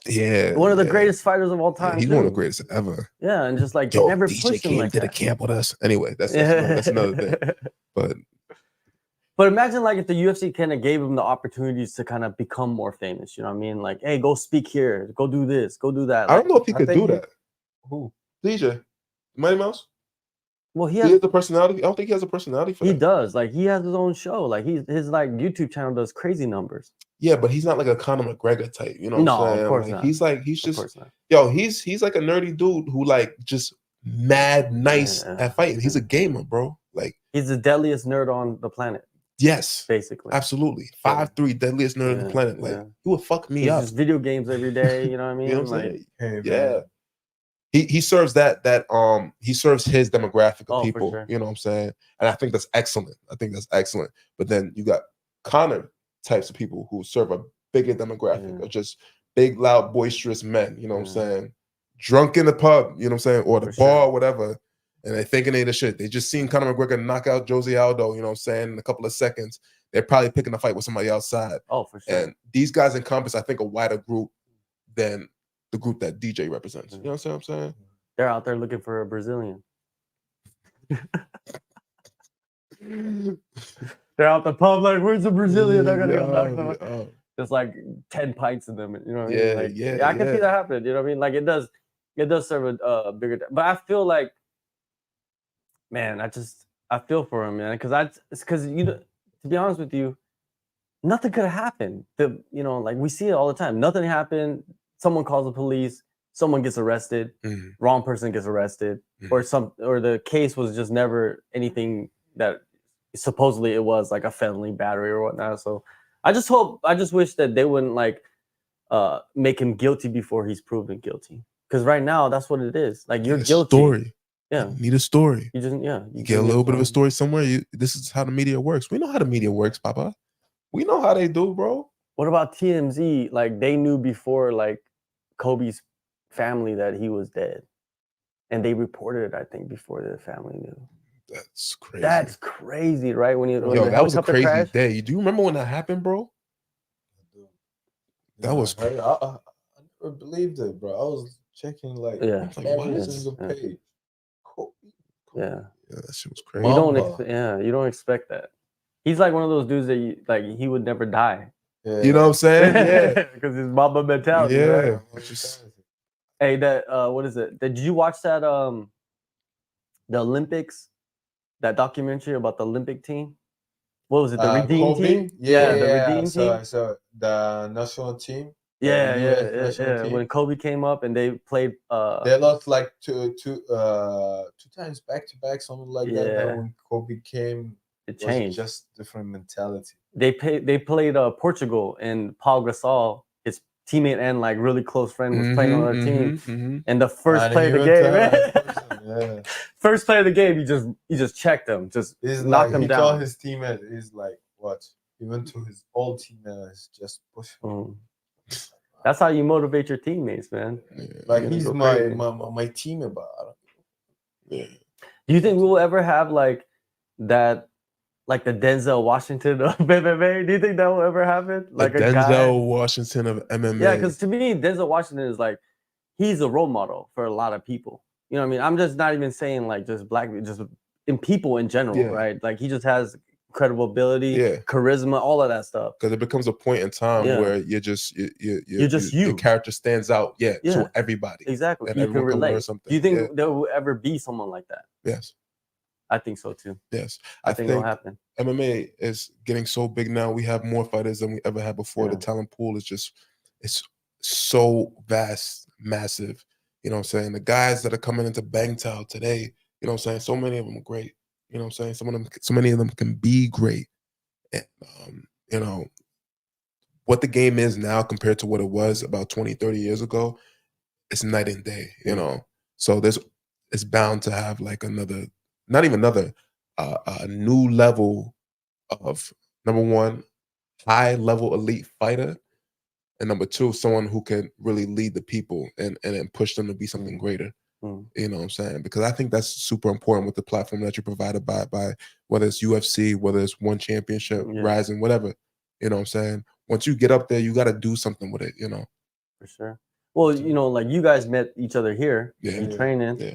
Yeah, one of the greatest fighters of all time. He's one of the greatest ever. Yeah, and just like they never DJ pushed him came like to that. the camp with us. Anyway, that's another thing. But imagine like if the UFC kind of gave him the opportunities to kind of become more famous. You know what I mean? Like, hey, go speak here, go do this, go do that. I don't know if he could do that. Who? DJ, Mighty Mouse. Well, he has the personality. I don't think he has a personality for that. He does. Like he has his own show. Like his like YouTube channel does crazy numbers. Yeah, but he's not like a Conor McGregor type. You know what I'm saying? Of course not. He's just he's like a nerdy dude who like just mad nice at fighting. He's a gamer, bro. Like he's the deadliest nerd on the planet. Yes, basically, absolutely. 5'3", deadliest nerd on the planet. Like he would fuck me up. Just video games every day. You know what I mean? You know what I'm like, saying? Yeah. He serves he serves his demographic of people, sure. You know what I'm saying? And I think that's excellent. But then you got Connor types of people who serve a bigger demographic of just big, loud, boisterous men, you know what I'm saying? Drunk in the pub, you know what I'm saying? Or the bar, or whatever. And they thinking they the shit. They just seen Conor McGregor knock out Jose Aldo, you know what I'm saying, in a couple of seconds. They're probably picking a fight with somebody outside. Oh, for sure. And these guys encompass, I think, a wider group than the group that DJ represents. You know what I'm saying? They're out there looking for a Brazilian. They're out the pub like, where's the Brazilian? They're gonna go knock them. There's like 10 pints in them. You know what I mean? Like, I can see that happen. You know what I mean? Like it does serve a bigger. But I feel like, man, I feel for him, man, because to be honest with you, nothing could have happened. Like we see it all the time. Nothing happened. Someone calls the police, someone gets arrested, wrong person gets arrested, or the case was just never anything that supposedly it was like a felony battery or whatnot. So I just wish that they wouldn't like make him guilty before he's proven guilty. Because right now that's what it is. Like you're Need a guilty. story. Yeah. You need a story. You just You get a little bit of a story somewhere. This is how the media works. We know how the media works, Papa. We know how they do, bro. What about TMZ? Like they knew before like Kobe's family that he was dead. And they reported it, I think, before the family knew. That's crazy. That's crazy, right? When Yo, the that was a helicopter crazy crashed? day. Do you remember when that happened, bro? That was I never believed it, bro. I was checking like Yeah. every what? single Yeah. page. Kobe. Yeah. Yeah, that shit was crazy. You Mamba. you don't expect that. He's like one of those dudes that he would never die. Yeah. You know what I'm saying? Yeah. Because his Mamba mentality, Yeah. right? Just- Hey, that what is it? Did you watch that the Olympics, that documentary about the Olympic team? What was it? The Redeem Kobe? team? Yeah, the yeah. Redeem team. So the national team. Yeah, US national yeah. team. When Kobe came up and they played They lost like two times back to back, something like that. Yeah. Then when Kobe came, it it was changed. just different mentality. They played Portugal, and Paul Gasol, his teammate and like really close friend, was playing on our team. And the first And play he of the went to game, person, yeah. first play of the game, he just checked him, just He's knocked like him he down. told his teammate, he's like, what? He went to his old teammate, he's just pushing. Mm. That's how you motivate your teammates, man. Like You're gonna he's go my crazy. my teammate, but I don't. Yeah. Do you think we will ever have like that, like the Denzel Washington of MMA? Do you think that will ever happen? Like The a guy? Denzel Washington of MMA. Yeah, because to me, Denzel Washington is like, he's a role model for a lot of people. You know what I mean? I'm just not even saying like just black, just in people in general, Yeah. right? Like he just has credible ability, Yeah. charisma, all of that stuff. Because it becomes a point in time Yeah. where you're just just your you. character stands out, Yeah. to everybody. Exactly. And You can everyone can learn relate. something. Do you think Yeah. there will ever be someone like that? Yes. I think so too. Yes. I think it'll happen. MMA is getting so big now. We have more fighters than we ever had before. Yeah. The talent pool is just, it's so vast, massive. You know what I'm saying? The guys that are coming into Bangtao today, you know what I'm saying? So many of them are great. You know what I'm saying? So many of them can be great. And, you know, what the game is now compared to what it was about 20, 30 years ago, it's night and day, you know? So it's bound to have like another, not even another, a new level of, number one, high level elite fighter, and number two, someone who can really lead the people and push them to be something greater. You know what I'm saying? Because I think that's super important with the platform that you're provided by whether it's UFC, whether it's One Championship, Rising, whatever. You know what I'm saying? Once you get up there, you got to do something with it, you know? For sure. Well, you know, like you guys met each other here, you training. Yeah.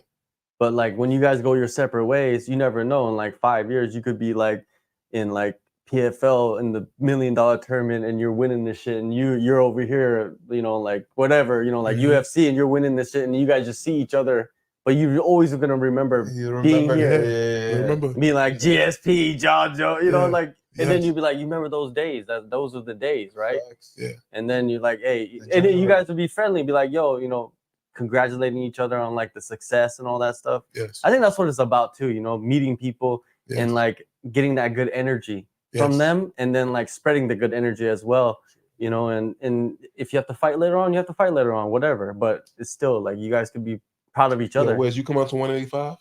But like when you guys go your separate ways, you never know. In like 5 years, you could be like in like PFL in the $1 million tournament and you're winning this shit, and you're over here, you know, like whatever, you know, like UFC, and you're winning this shit, and you guys just see each other, but you're always gonna remember being here, remember being like GSP, John Joe, you know, like, and then you'd be like, you remember those days? Those are the days, right? Yeah. And then you're like, hey, and then you guys would be friendly, and be like, yo, you know, congratulating each other on like the success and all that stuff. Yes. I think that's what it's about too, you know, meeting people and like getting that good energy from them, and then like spreading the good energy as well, you know, and if you have to fight later on, you have to fight later on, whatever, but it's still like you guys could be proud of each other. Wes, you come up to 185?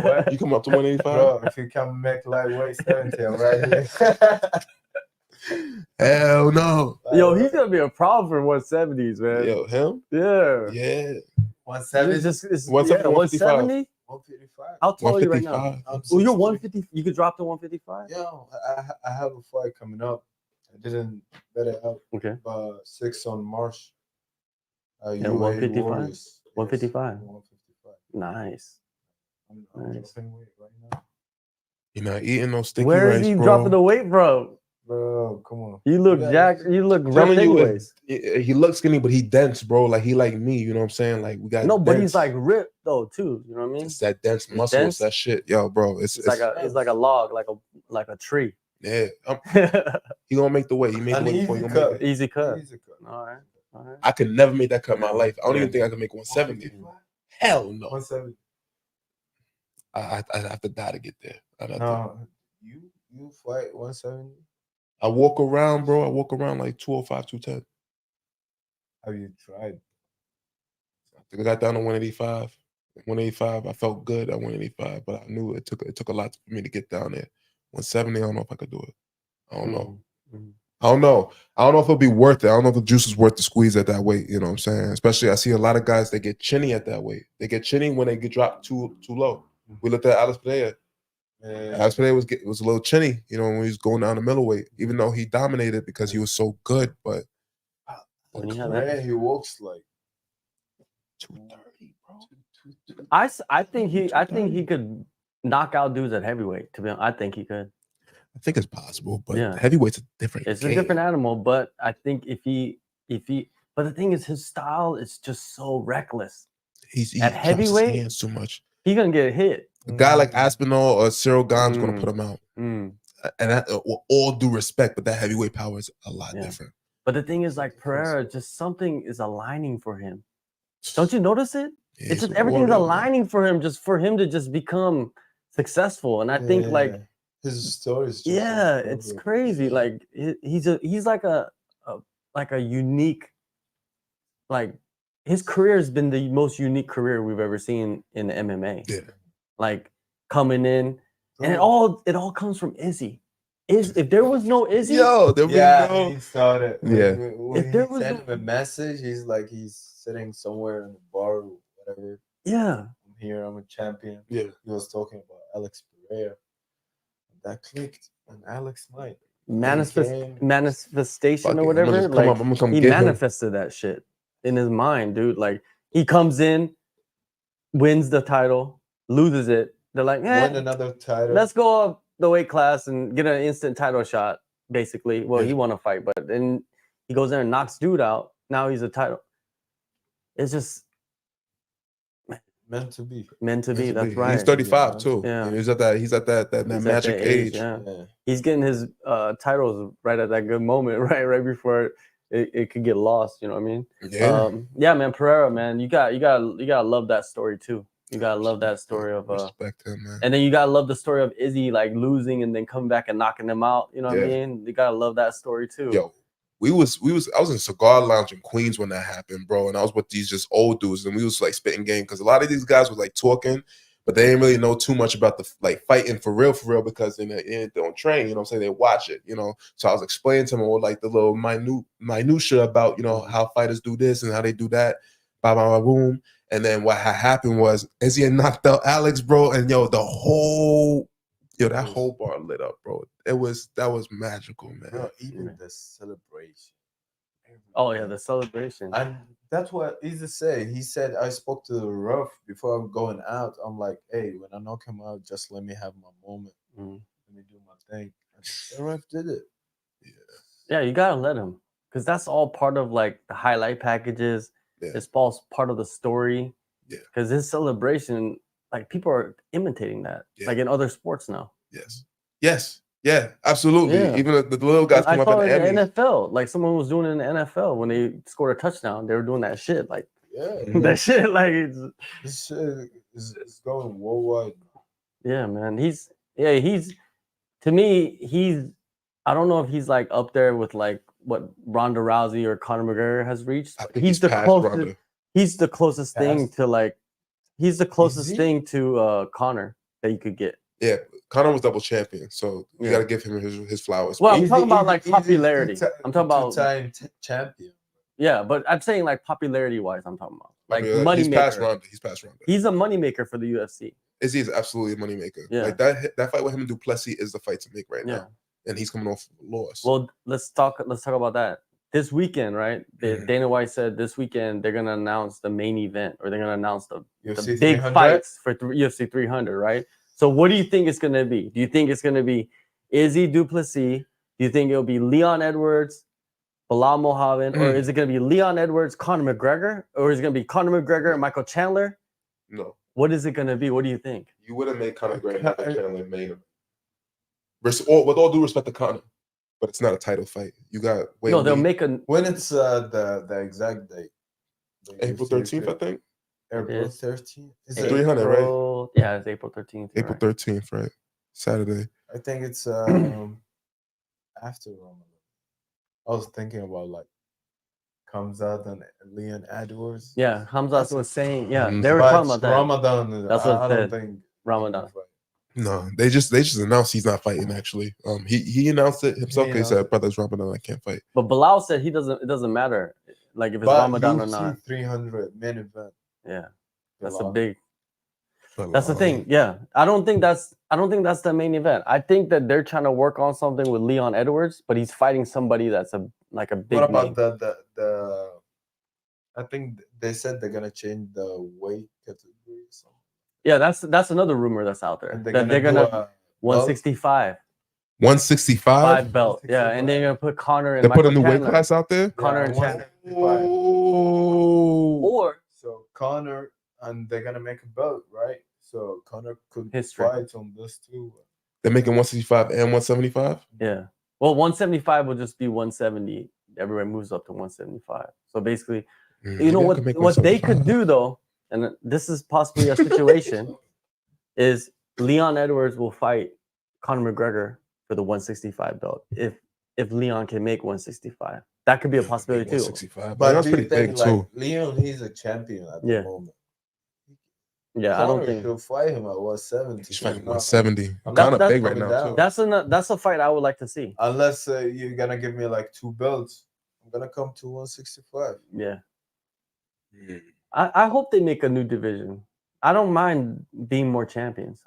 What? You come up to 185? Bro, if you come make lightweight 70, I'm right here. Hell no. Yo, he's gonna be a problem for 170s, man. Yo, him? Yeah. Yeah. 170? It's 170? 155. How tall are you right now? 155. Oh, you're 150. You could drop to 155? Yeah, I have a fight coming up. I didn't bet it out. Okay. 6 on March. Yeah, 155? Warriors. 155. 155. Nice. I'm dropping weight right now. You're not eating no sticky Where rice, is he bro. dropping the weight from? Bro, come on. You look jacked. You look ripped anyways. He looks skinny, but he dense, bro. Like he like me, you know what I'm saying? Like we got but he's like ripped though too. You know what I mean? It's that dense muscle, it's that shit, yo, bro. It's like a log, like a tree. Yeah, he gonna make the weight. He made the weight before he gonna make it. Easy cut. All right. I could never make that cut in my life. I don't even think I could make 170. Hell no. 170. I have to die to get there. No, You fight 170? I walk around, bro. I walk around like 205, 210. Have you tried? I think I got down to 185. 185, I felt good at 185, but I knew it took a lot for me to get down there. 170, I don't know if I could do it. I don't know. Mhm. I don't know. I don't know if it'll be worth it. I don't know if the juice is worth the squeeze at that weight. You know what I'm saying? Especially, I see a lot of guys that get chinny at that weight. They get chinny when they get dropped too low. We looked at Alex Pereira. Alex Pereira was a little chinny, you know, when he was going down the middleweight, even though he dominated because he was so good. But When he had that, he walks like 230, bro. I think he could knock out dudes at heavyweight. To be honest, I think he could. I think it's possible, but Yeah. heavyweight's a different It's game. a different animal, but I think if he, but the thing is, his style is just so reckless. He at drops his heavyweight, hands too much. He's gonna get hit. A guy like Aspinall or Cyril Gane's gonna Mm. put him out. Mm. And that, with all due respect, but that heavyweight power is a lot Yeah. different. But the thing is, like Pereira, just something is aligning for him. Don't you notice it? Yeah, It's just he's a everything's warrior, man. aligning for him, just for him to just become successful. And I think like his story is just yeah, it's crazy. Like he's like a unique, like his career has been the most unique career we've ever seen in the MMA. Yeah. Like coming in, and it all comes from Izzy. If there was no Izzy, there we go. he started. Yeah. When If there he was sent him a message, he's like he's sitting somewhere in the bar or whatever. yeah, I'm here, I'm a champion. Yeah. He was talking about Alex Pereira. That clicked on Alex's mind. manifestation Fuck or it, whatever. I'm Like gonna come he get him. manifested that shit in his mind, dude. Like he comes in, wins the title, loses it. They're like, Won another title. let's go up the weight class and get an instant title shot. Basically, well, Yeah. he won a fight, but then he goes there and knocks dude out. Now he's a title. It's just meant to be. That's right. He's 35 too. Yeah. He's at that He's magic at that age. Yeah. He's getting his titles right at that good moment, right before it could get lost. You know what I mean? Yeah. Yeah, man. Pereira, man, you gotta love that story too. You gotta love that story of respect him, man. and then you gotta love the story of Izzy like losing and then coming back and knocking them out. You know what I Yeah. mean? You gotta love that story too. Yo, I was in Cigar Lounge in Queens when that happened, bro. And I was with these just old dudes, and we was like spitting game because a lot of these guys was like talking, but they didn't really know too much about the like fighting for real, because they don't train. You know what I'm saying? They watch it, you know. So I was explaining to them all like the little minutia about, you know, how fighters do this and how they do that. Blah, blah, blah, boom. And then what had happened was Izzy had knocked out Alex, bro, and that whole bar lit up, bro. That was magical, man. Bro, even the celebration. Oh yeah, the celebration. And that's what Izzy said. He said, I spoke to the ref before I'm going out. I'm like, hey, when I knock him out, just let me have my moment. Let me do my thing. And the ref did it. Yeah, you gotta let him, because that's all part of like the highlight packages. Yeah. It's all part of the story. Yeah. Because his celebration, like people are imitating that, like in other sports now. Yes. Yeah, absolutely. Yeah. Even the little guys come I up saw in it the in Emmys. the NFL. Like someone was doing it in the NFL when they scored a touchdown. They were doing that shit. Like Yeah. that shit. Like it's, This shit is going worldwide. yeah, man. He's to me, I don't know if he's like up there with like what Ronda Rousey or Conor McGregor has reached. I think He's the past closest. Ronda. He's the closest thing Past? to like. He's the closest he? thing to Conor that you could get. Yeah, Conor was double champion, so you Yeah. got to give him his flowers. Well, I'm Izzy- talking about like Izzy- popularity. I'm talking about two-time champion. yeah, but I'm saying like popularity wise. I'm talking about like He's past moneymaker. Ronda. He's past Ronda. He's a moneymaker for the UFC. Izzy is absolutely a moneymaker. Yeah. Like that fight with him and Duplessis is the fight to make right Yeah. now, and he's coming off a loss. Well, let's talk about that. This weekend, right? Mhm. Dana White said this weekend they're gonna announce the main event, or they're gonna announce the UFC big 300? fights for UFC 300, right? So what do you think it's gonna be? Do you think it's gonna be Izzy Duplessis? Do you think it'll be Leon Edwards, Bilal Mohammed, or is it gonna be Leon Edwards, Conor McGregor, or is it gonna be Conor McGregor and Michael Chandler? No, What is it gonna be? What do you think? you wouldn't make Conor McGregor and Chandler main event. With all due respect to Conor, but it's not a title fight. You got They'll make a When it's the exact date? April 13th, I think. April is. 13th? Is April 300, right? Yeah, it's April 13th. April 13th, right? Saturday. I think it's after Ramadan. I was thinking about like Kamzat and Leon Edwards. Yeah, Hamzat That's was a- saying, yeah, Mm, they were But talking about that. Ramadan, That's what it I don't said. think Ramadan. No, they just announced he's not fighting. Actually, he announced it himself. He He announced said, it. "Brothers Ramadan, I can't fight." But Bilal said it doesn't matter, like if it's But Ramadan or UFC not. 300 main event. Yeah, that's a Bilal. big. That's the thing. Yeah, I don't think that's the main event. I think that they're trying to work on something with Leon Edwards, but he's fighting somebody that's a big What name. about the? I think they said they're gonna change the weight category. Or something. Yeah, that's another rumor that's out there. And That they're gonna do a 165 165. belt. Yeah, and they're gonna put Connor and They put a Michael new weight Chandler. class out there. Connor Yeah, and Chandler. 165. Oh, Or So Connor, and they're gonna make a belt, right? So Connor could History. fight on this too. they're making 165 and 175. yeah, well, 175 will just be 170. Everybody moves up to 175. So basically, you know what they could do though, and this is possibly a situation, is Leon Edwards will fight Conor McGregor for the 165 belt if Leon can make 165. That could be a possibility too. 165. But That's do you pretty think big like too. Leon? He's a champion at the Yeah. moment. Yeah, I don't think he'll fight him at 170. He's fighting No, 170. I'm Kind of that's big right coming now too. down. that's a fight I would like to see. Unless you're gonna give me like 2 belts, I'm gonna come to 165. Yeah, Mm. I hope they make a new division. I don't mind being more champions.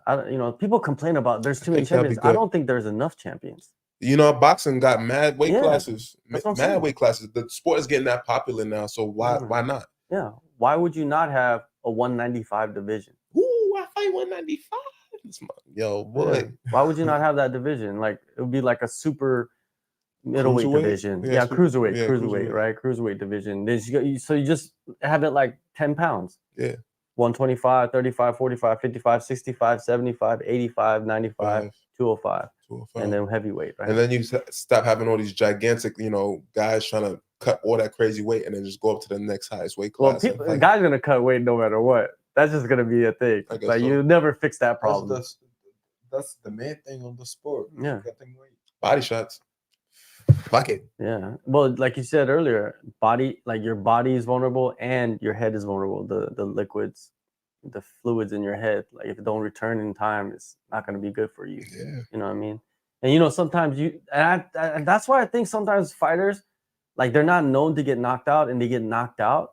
People complain about there's too many think that'd be champions. I good. don't think there's enough champions. You know, boxing got mad weight Yeah, classes. that's what I'm Mad saying. weight classes. The sport is getting that popular now. So why not? Yeah, why would you not have a 195 division? Ooh, I fight 195. Yo, boy. Yeah. Why would you not have that division? Like it would be like a super middleweight Cruiserweight? division. Yeah, Yeah, super- cruiserweight, yeah, cruiserweight, cruiserweight. right? Cruiserweight division. So you just have it like 10 pounds. Yeah. 125, 35, 45, 55, 65, 75, 85, 95, 205, 205. and then heavyweight, right? And then you stop having all these gigantic, guys trying to cut all that crazy weight and then just go up to the next highest weight well, class. and fight. guys gonna cut weight no matter what. That's just gonna be a thing. I guess Like so. you never fix that problem. That's the main thing on the sport. Yeah. Cutting weight. Body shots. Fuck it. Yeah. Well, like you said earlier, your body is vulnerable and your head is vulnerable. The liquids, the fluids in your head, like if it don't return in time, it's not going to be good for you. Yeah. You know what I mean? And sometimes and that's why I think sometimes fighters, like they're not known to get knocked out and they get knocked out.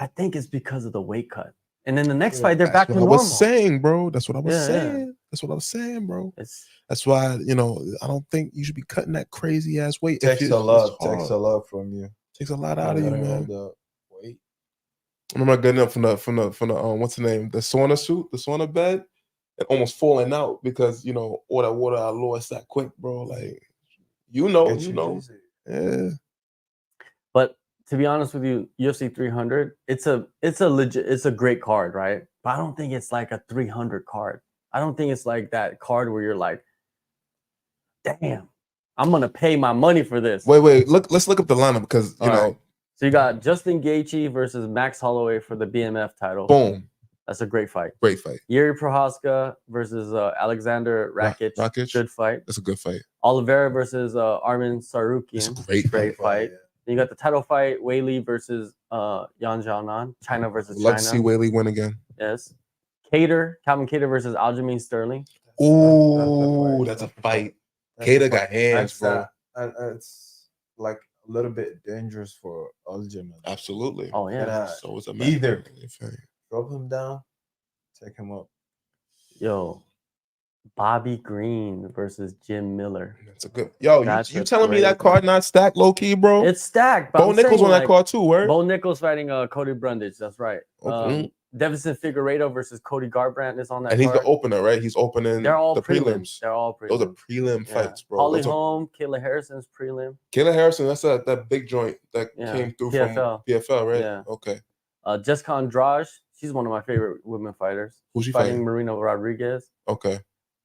I think it's because of the weight cut. And then the next fight, they're back to normal. I was saying, bro. That's what I was Yeah, saying. yeah. That's what I was saying, bro. It's That's why, I don't think you should be cutting that crazy ass weight. Takes a lot from you. Takes a lot out of you, Cutting all man. the weight. I'm not getting up from the what's the name? The sauna suit, the sauna bed, and almost falling out because all that water I lost that quick, bro. Like, Get you easy. Yeah. But to be honest with you, UFC 300, it's a great card, right? But I don't think it's like a 300 card. I don't think it's like that card where you're like, damn, I'm gonna pay my money for this. Wait, let's look up the lineup because you know. Right. So you got Justin Gaethje versus Max Holloway for the BMF title. Boom. That's a great fight. Great fight. Yuri Prohaska versus Alexander Rakic. Rakic. Good fight. That's a good fight. Oliveira versus Armin Sarukian. It's a great fight. Yeah. Then you got the title fight, Weili versus Yan Xiaonan. China versus Love China. to see Weili win again. Yes. Calvin Cater versus Aljamain Sterling. Ooh, that's a fight. Cater got hands, bro. And it's like a little bit dangerous for Aljamain. Absolutely. Oh yeah. So it's a Either drop him down, take him up. Yo, Bobby Green versus Jim Miller. That's a good. Yo, That's you a telling me great that card not stacked low key, bro? It's stacked. But Bo I'm Nichols saying, on that card too, word? Bo Nichols fighting Cody Brundage. That's right. Okay. Devison Figueiredo versus Cody Garbrandt is on that And he's card. the opener, right? He's opening They're all the prelims. They're all prelims. Those are prelim fights, bro. Holly Those are- Holm, Kayla Harrison's prelim. Kayla Harrison, that's that big joint that Yeah. came through PFL. from PFL, right? Yeah. Okay. Jessica Andrade, she's one of my favorite women fighters. Who's she fighting fighting? Marina Rodriguez. Okay.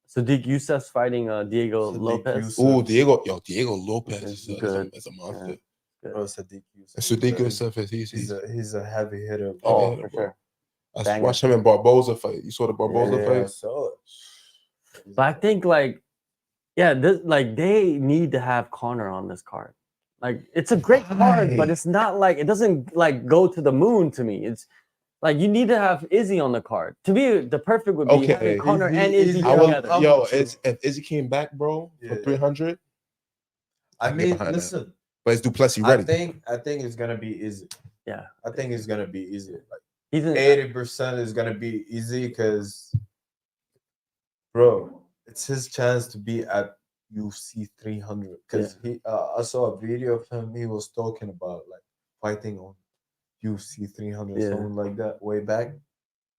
Sadiq Youssef's fighting Diego Sadiq Lopez. Youssef. Ooh, Diego Lopez Is is good. a monster. Good. Oh, Sadiq Youssef. And Sadiq Youssef is He's a heavy hitter. Oh, Oh, yeah, for bro. sure. I Banger. watched him in Barboza fight. You saw the Barboza Yeah, fight? so But I think like, yeah, like they need to have Connor on this card. Like it's a great card, but Why? it's not like it doesn't like go to the moon to me. It's like you need to have Izzy on the card. To me, the perfect would be Okay. having Connor and Izzy, Izzy I will, together. yo, if Izzy came back, bro, Yeah. for 300, I get mean, behind that. listen. but it's Duplessis I ready. think it's gonna be easy. Yeah, I think it's gonna be easy. Like he's in, 80% is gonna be easy because, bro, it's his chance to be at UFC 300. Because I saw a video of him. He was talking about like fighting on UFC 300, Yeah. something like that, way back.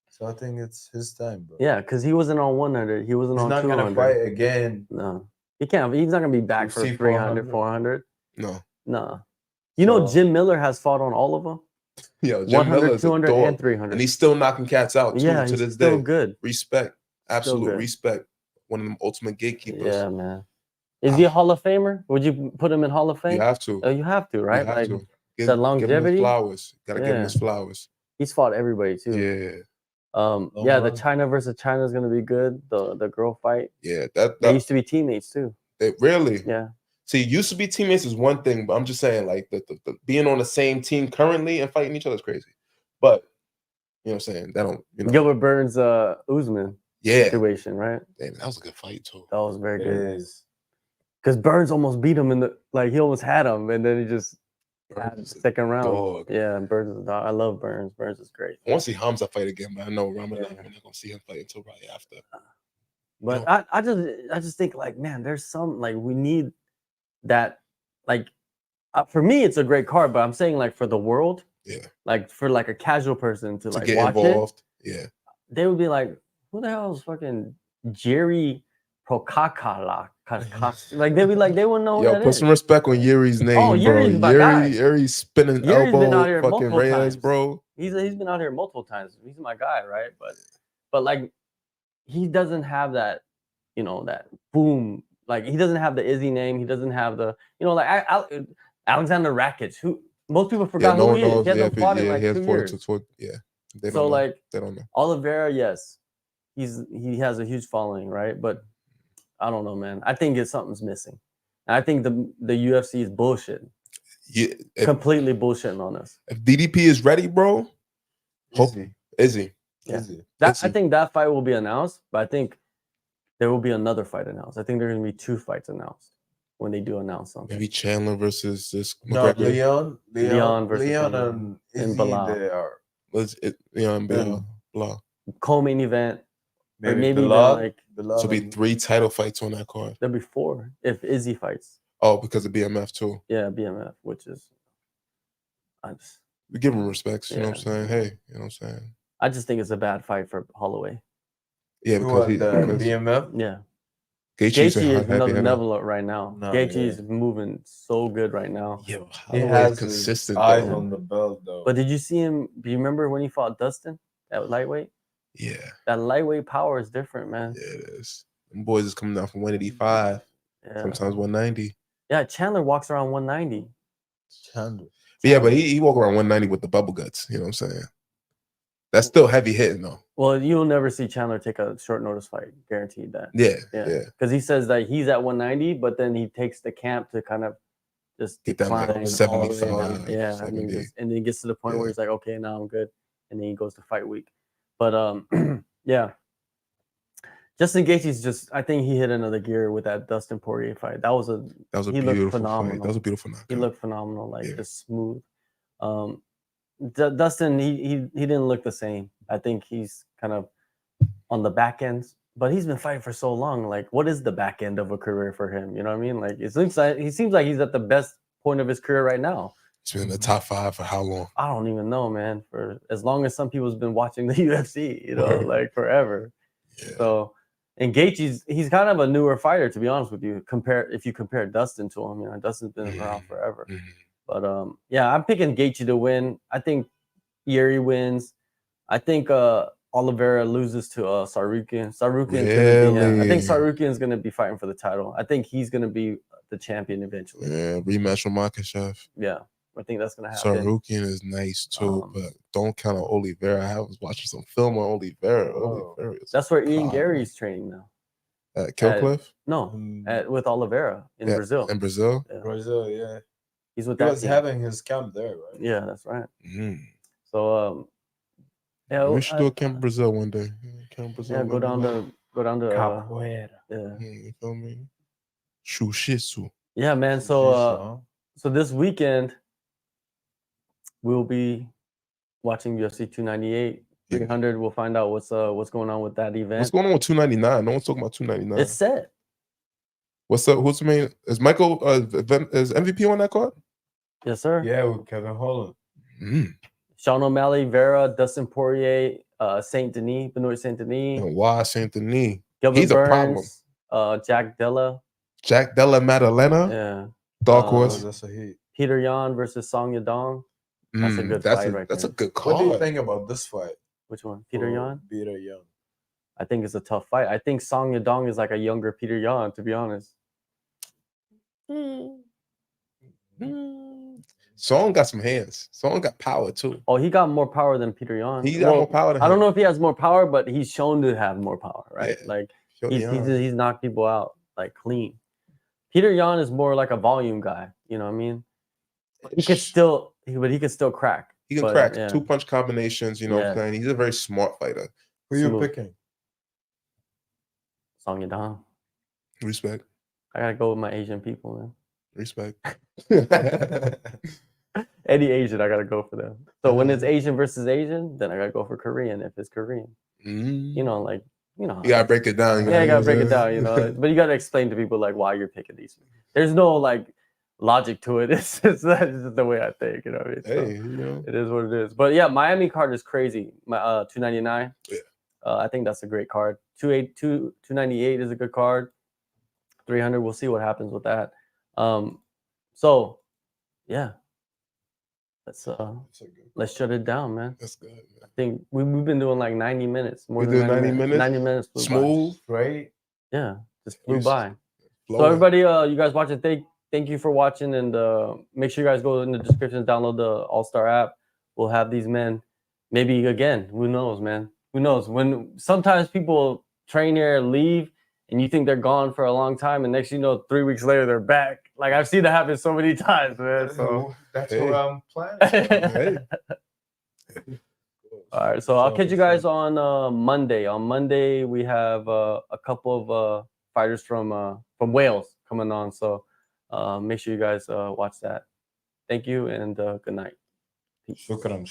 So I think it's his time, bro. yeah, because he wasn't on 100. He wasn't He's on not 200. gonna fight again. No, he can't. He's not gonna be back for UFC 300, 400. 400. No. No. You know, So- Jim Miller has fought on all of them. Yo, Jim 100, Miller's a 200, dog. and 300. And he's still knocking cats out too, yeah, to he's this still day. good. Respect. Absolute good. respect. One of them ultimate gatekeepers. Yeah, man. Is he a Hall of Famer? Would you put him in Hall of Fame? You have to. Oh, you have to, right? You have Like to. the Give him longevity. his flowers. Gotta give him Yeah. his flowers. He's fought everybody too. Yeah. Yeah, the run. China versus China is gonna be good. The girl fight. Yeah. They That used to be teammates too. really. Yeah. See, used to be teammates is one thing, but I'm just saying, like, the being on the same team currently and fighting each other is crazy. But you know what I'm saying? That don't, you know. Gilbert Burns, Usman Yeah. situation, right? Damn, that was a good fight too. That was very It good. is. Because Burns almost beat him in the he almost had him, and then he just had Burns is a second round. dog. Yeah, Burns is a dog. I love Burns. Burns is great. I want to see Hamza fight again, but I know Ramadan, we're not gonna see him fight until right after. But No. I just think like, man, there's some like we need that like for me it's a great card, but I'm saying like for the world, Yeah. like for like a casual person to like get watch involved. Yeah. they would be like, who the hell is fucking Jerry Prokakala? Like they'd be like, they wouldn't know who Yo, that put is. some respect on Yuri's name, bro. Yuri's my guy. Yuri's spinning Yuri's been out elbow, here fucking multiple Reyes, times. bro. He's been out here multiple times. He's my guy, right? But like he doesn't have that, you know, that boom. Like he doesn't have the Izzy name. He doesn't have the, you know, like Alexander Rakic, who most people forgot no who one he is. knows. He hasn't fought in like 2 years. They So don't know. like They don't know. Oliveira, yes, he has a huge following, right? But I don't know, man. I think something's missing. And I think the UFC is bullshit. Yeah, Completely bullshitting on us. if DDP is ready, bro, Izzy. Yeah. Izzy. I Izzy. think that fight will be announced, but I think there will be another fight announced. I think there are going to be 2 fights announced when they do announce something. Maybe Chandler versus this No, McGregor. Leon versus Leon Leon. and And Izzy, Bilal. they are Leon Bell, blah. Co-main event. Or maybe Bilal, even like Bilal So be and- 3 title fights on that card. there'll be 4 if Izzy fights. Oh, because of BMF too. Yeah, BMF, which is We give him respects, you know what I'm Yeah. saying? Hey, you know what I'm saying? I just think it's a bad fight for Holloway. Yeah, Who because are he the because BMF. Yeah. Gaethje's Gaethje a is another heavy. level up right now. No, Gaethje yeah. is moving so good right now. Yeah, He Holloway has is consistent. his eyes though. on the belt though. But did you see him? Do you remember when he fought Dustin at lightweight? Yeah, That lightweight power is different, man. yeah, it is. Them boys is coming down from 185, Yeah. sometimes 190. Yeah, Chandler walks around 190. Chandler. But yeah, but he walk around 190 with the bubble guts. You know what I'm saying? That's still heavy hitting though. Well, you'll never see Chandler take a short notice fight. Guaranteed that. Yeah, Yeah. yeah. Because he says that he's at 190, but then he takes the camp to kind of just Get down to, like, decline all the way 75, down. Yeah, and 70. then he gets to the point where Yeah. he's like, okay, now I'm good, and then he goes to fight week. But yeah, Justin Gaethje's just. I think he hit another gear with that Dustin Poirier fight. That was a he looked beautiful fight. phenomenal. That was a beautiful knockout. He looked phenomenal, like Yeah. just smooth. Dustin, he didn't look the same. I think he's kind of on the back end, but he's been fighting for so long. Like, what is the back end of a career for him? You know what I mean? Like, it seems like he's at the best point of his career right now. He's been in the top 5 for how long? I don't even know, man. For as long as some people's been watching the UFC, you know, Word. like forever. Yeah. So, and Gaethje's he's kind of a newer fighter, to be honest with you. If you compare Dustin to him, you know, Dustin's been around forever. Mhm. But yeah, I'm picking Gaethje to win. I think Yuri wins. I think Oliveira loses to Sarukian. I think Really? Sarukian's gonna be fighting for the title. I think he's gonna be the champion eventually. Yeah, rematch with Makachev. Yeah, I think that's gonna happen. Sarukian is nice too, Um, but don't count on Oliveira. I was watching some film on Oliveira. Oh. Oliveira is That's where Ian God. Gary's training now. At Killcliff? No, with Oliveira in Yeah, Brazil. In Brazil? Yeah. Brazil, yeah. He's with He that was team. having his camp there, right? Yeah, that's right. Mm. So yeah, We should do a camp in Brazil one day. Camp in Brazil. yeah, go down to Capoeira. yeah. You feel me? Shushisu. Yeah, man. So this weekend we'll be watching UFC 298. 300. We'll find out what's going on with that event. What's going on with 299? No one's talking about 299. It's set. What's up? Who's the main? Is Michael is MVP on that card? Yes, sir. Yeah, with Kevin Holland. Sean O'Malley, Vera, Dustin Poirier, Saint Denis, Benoit Saint Denis, And why Saint Denis? Gilbert He's a problem. Burns, Jack Della. Jack Della Maddalena. Yeah. Dark horse. That's a hit. Peter Yan versus Song Yadong. That's a good fight right That's there. a good card. What do you think about this fight? Which one? Peter Yan? Peter Yan. I think it's a tough fight. I think Song Yadong is like a younger Peter Yan, to be honest. Song got some hands. Song got power too. Oh, he got more power than Peter Yan. He got more power than I don't him. know if he has more power, but he's shown to have more power, right? Yeah. Like Yo, he's knocked people out like clean. Peter Yan is more like a volume guy. You know what I mean? He could still crack. He can but, crack yeah. 2-punch combinations. You know what I'm Yeah. saying? He's a very smart fighter. Who you Smooth. picking? Song Yadong. Respect. I gotta go with my Asian people, man. Respect. Any Asian, I gotta go for them. So when it's Asian versus Asian, then I gotta go for Korean if it's Korean. You know, like You gotta break it down. Yeah, you gotta break it down, you know. But you gotta explain to people like why you're picking these. There's no like logic to it. It's just the way I think, you know what I mean? So, Hey, you know. it is what it is. But yeah, Miami card is crazy. My 299. Yeah. I think that's a great card. 298 is a good card. 300, we'll see what happens with that. So yeah. Let's shut it down, man. That's good, man. I think we've been doing like 90 minutes. We did 90 minutes? 90 minutes. flew by. Smooth. Right? Yeah, just flew Yes. by. So Flowing. everybody, you guys watching, thank you for watching, and make sure you guys go in the description, download the All-Star app. We'll have these men, maybe again. Who knows, man? Who knows? When sometimes people train here, leave, and you think they're gone for a long time, and next you know, 3 weeks later they're back. Like I've seen that happen so many times, man. So that's Hey. what I'm planning. Hey. all right, so I'll catch you guys on Monday. On Monday we have a couple of fighters from Wales coming on. So make sure you guys watch that. Thank you and good night. Peace. Shukran.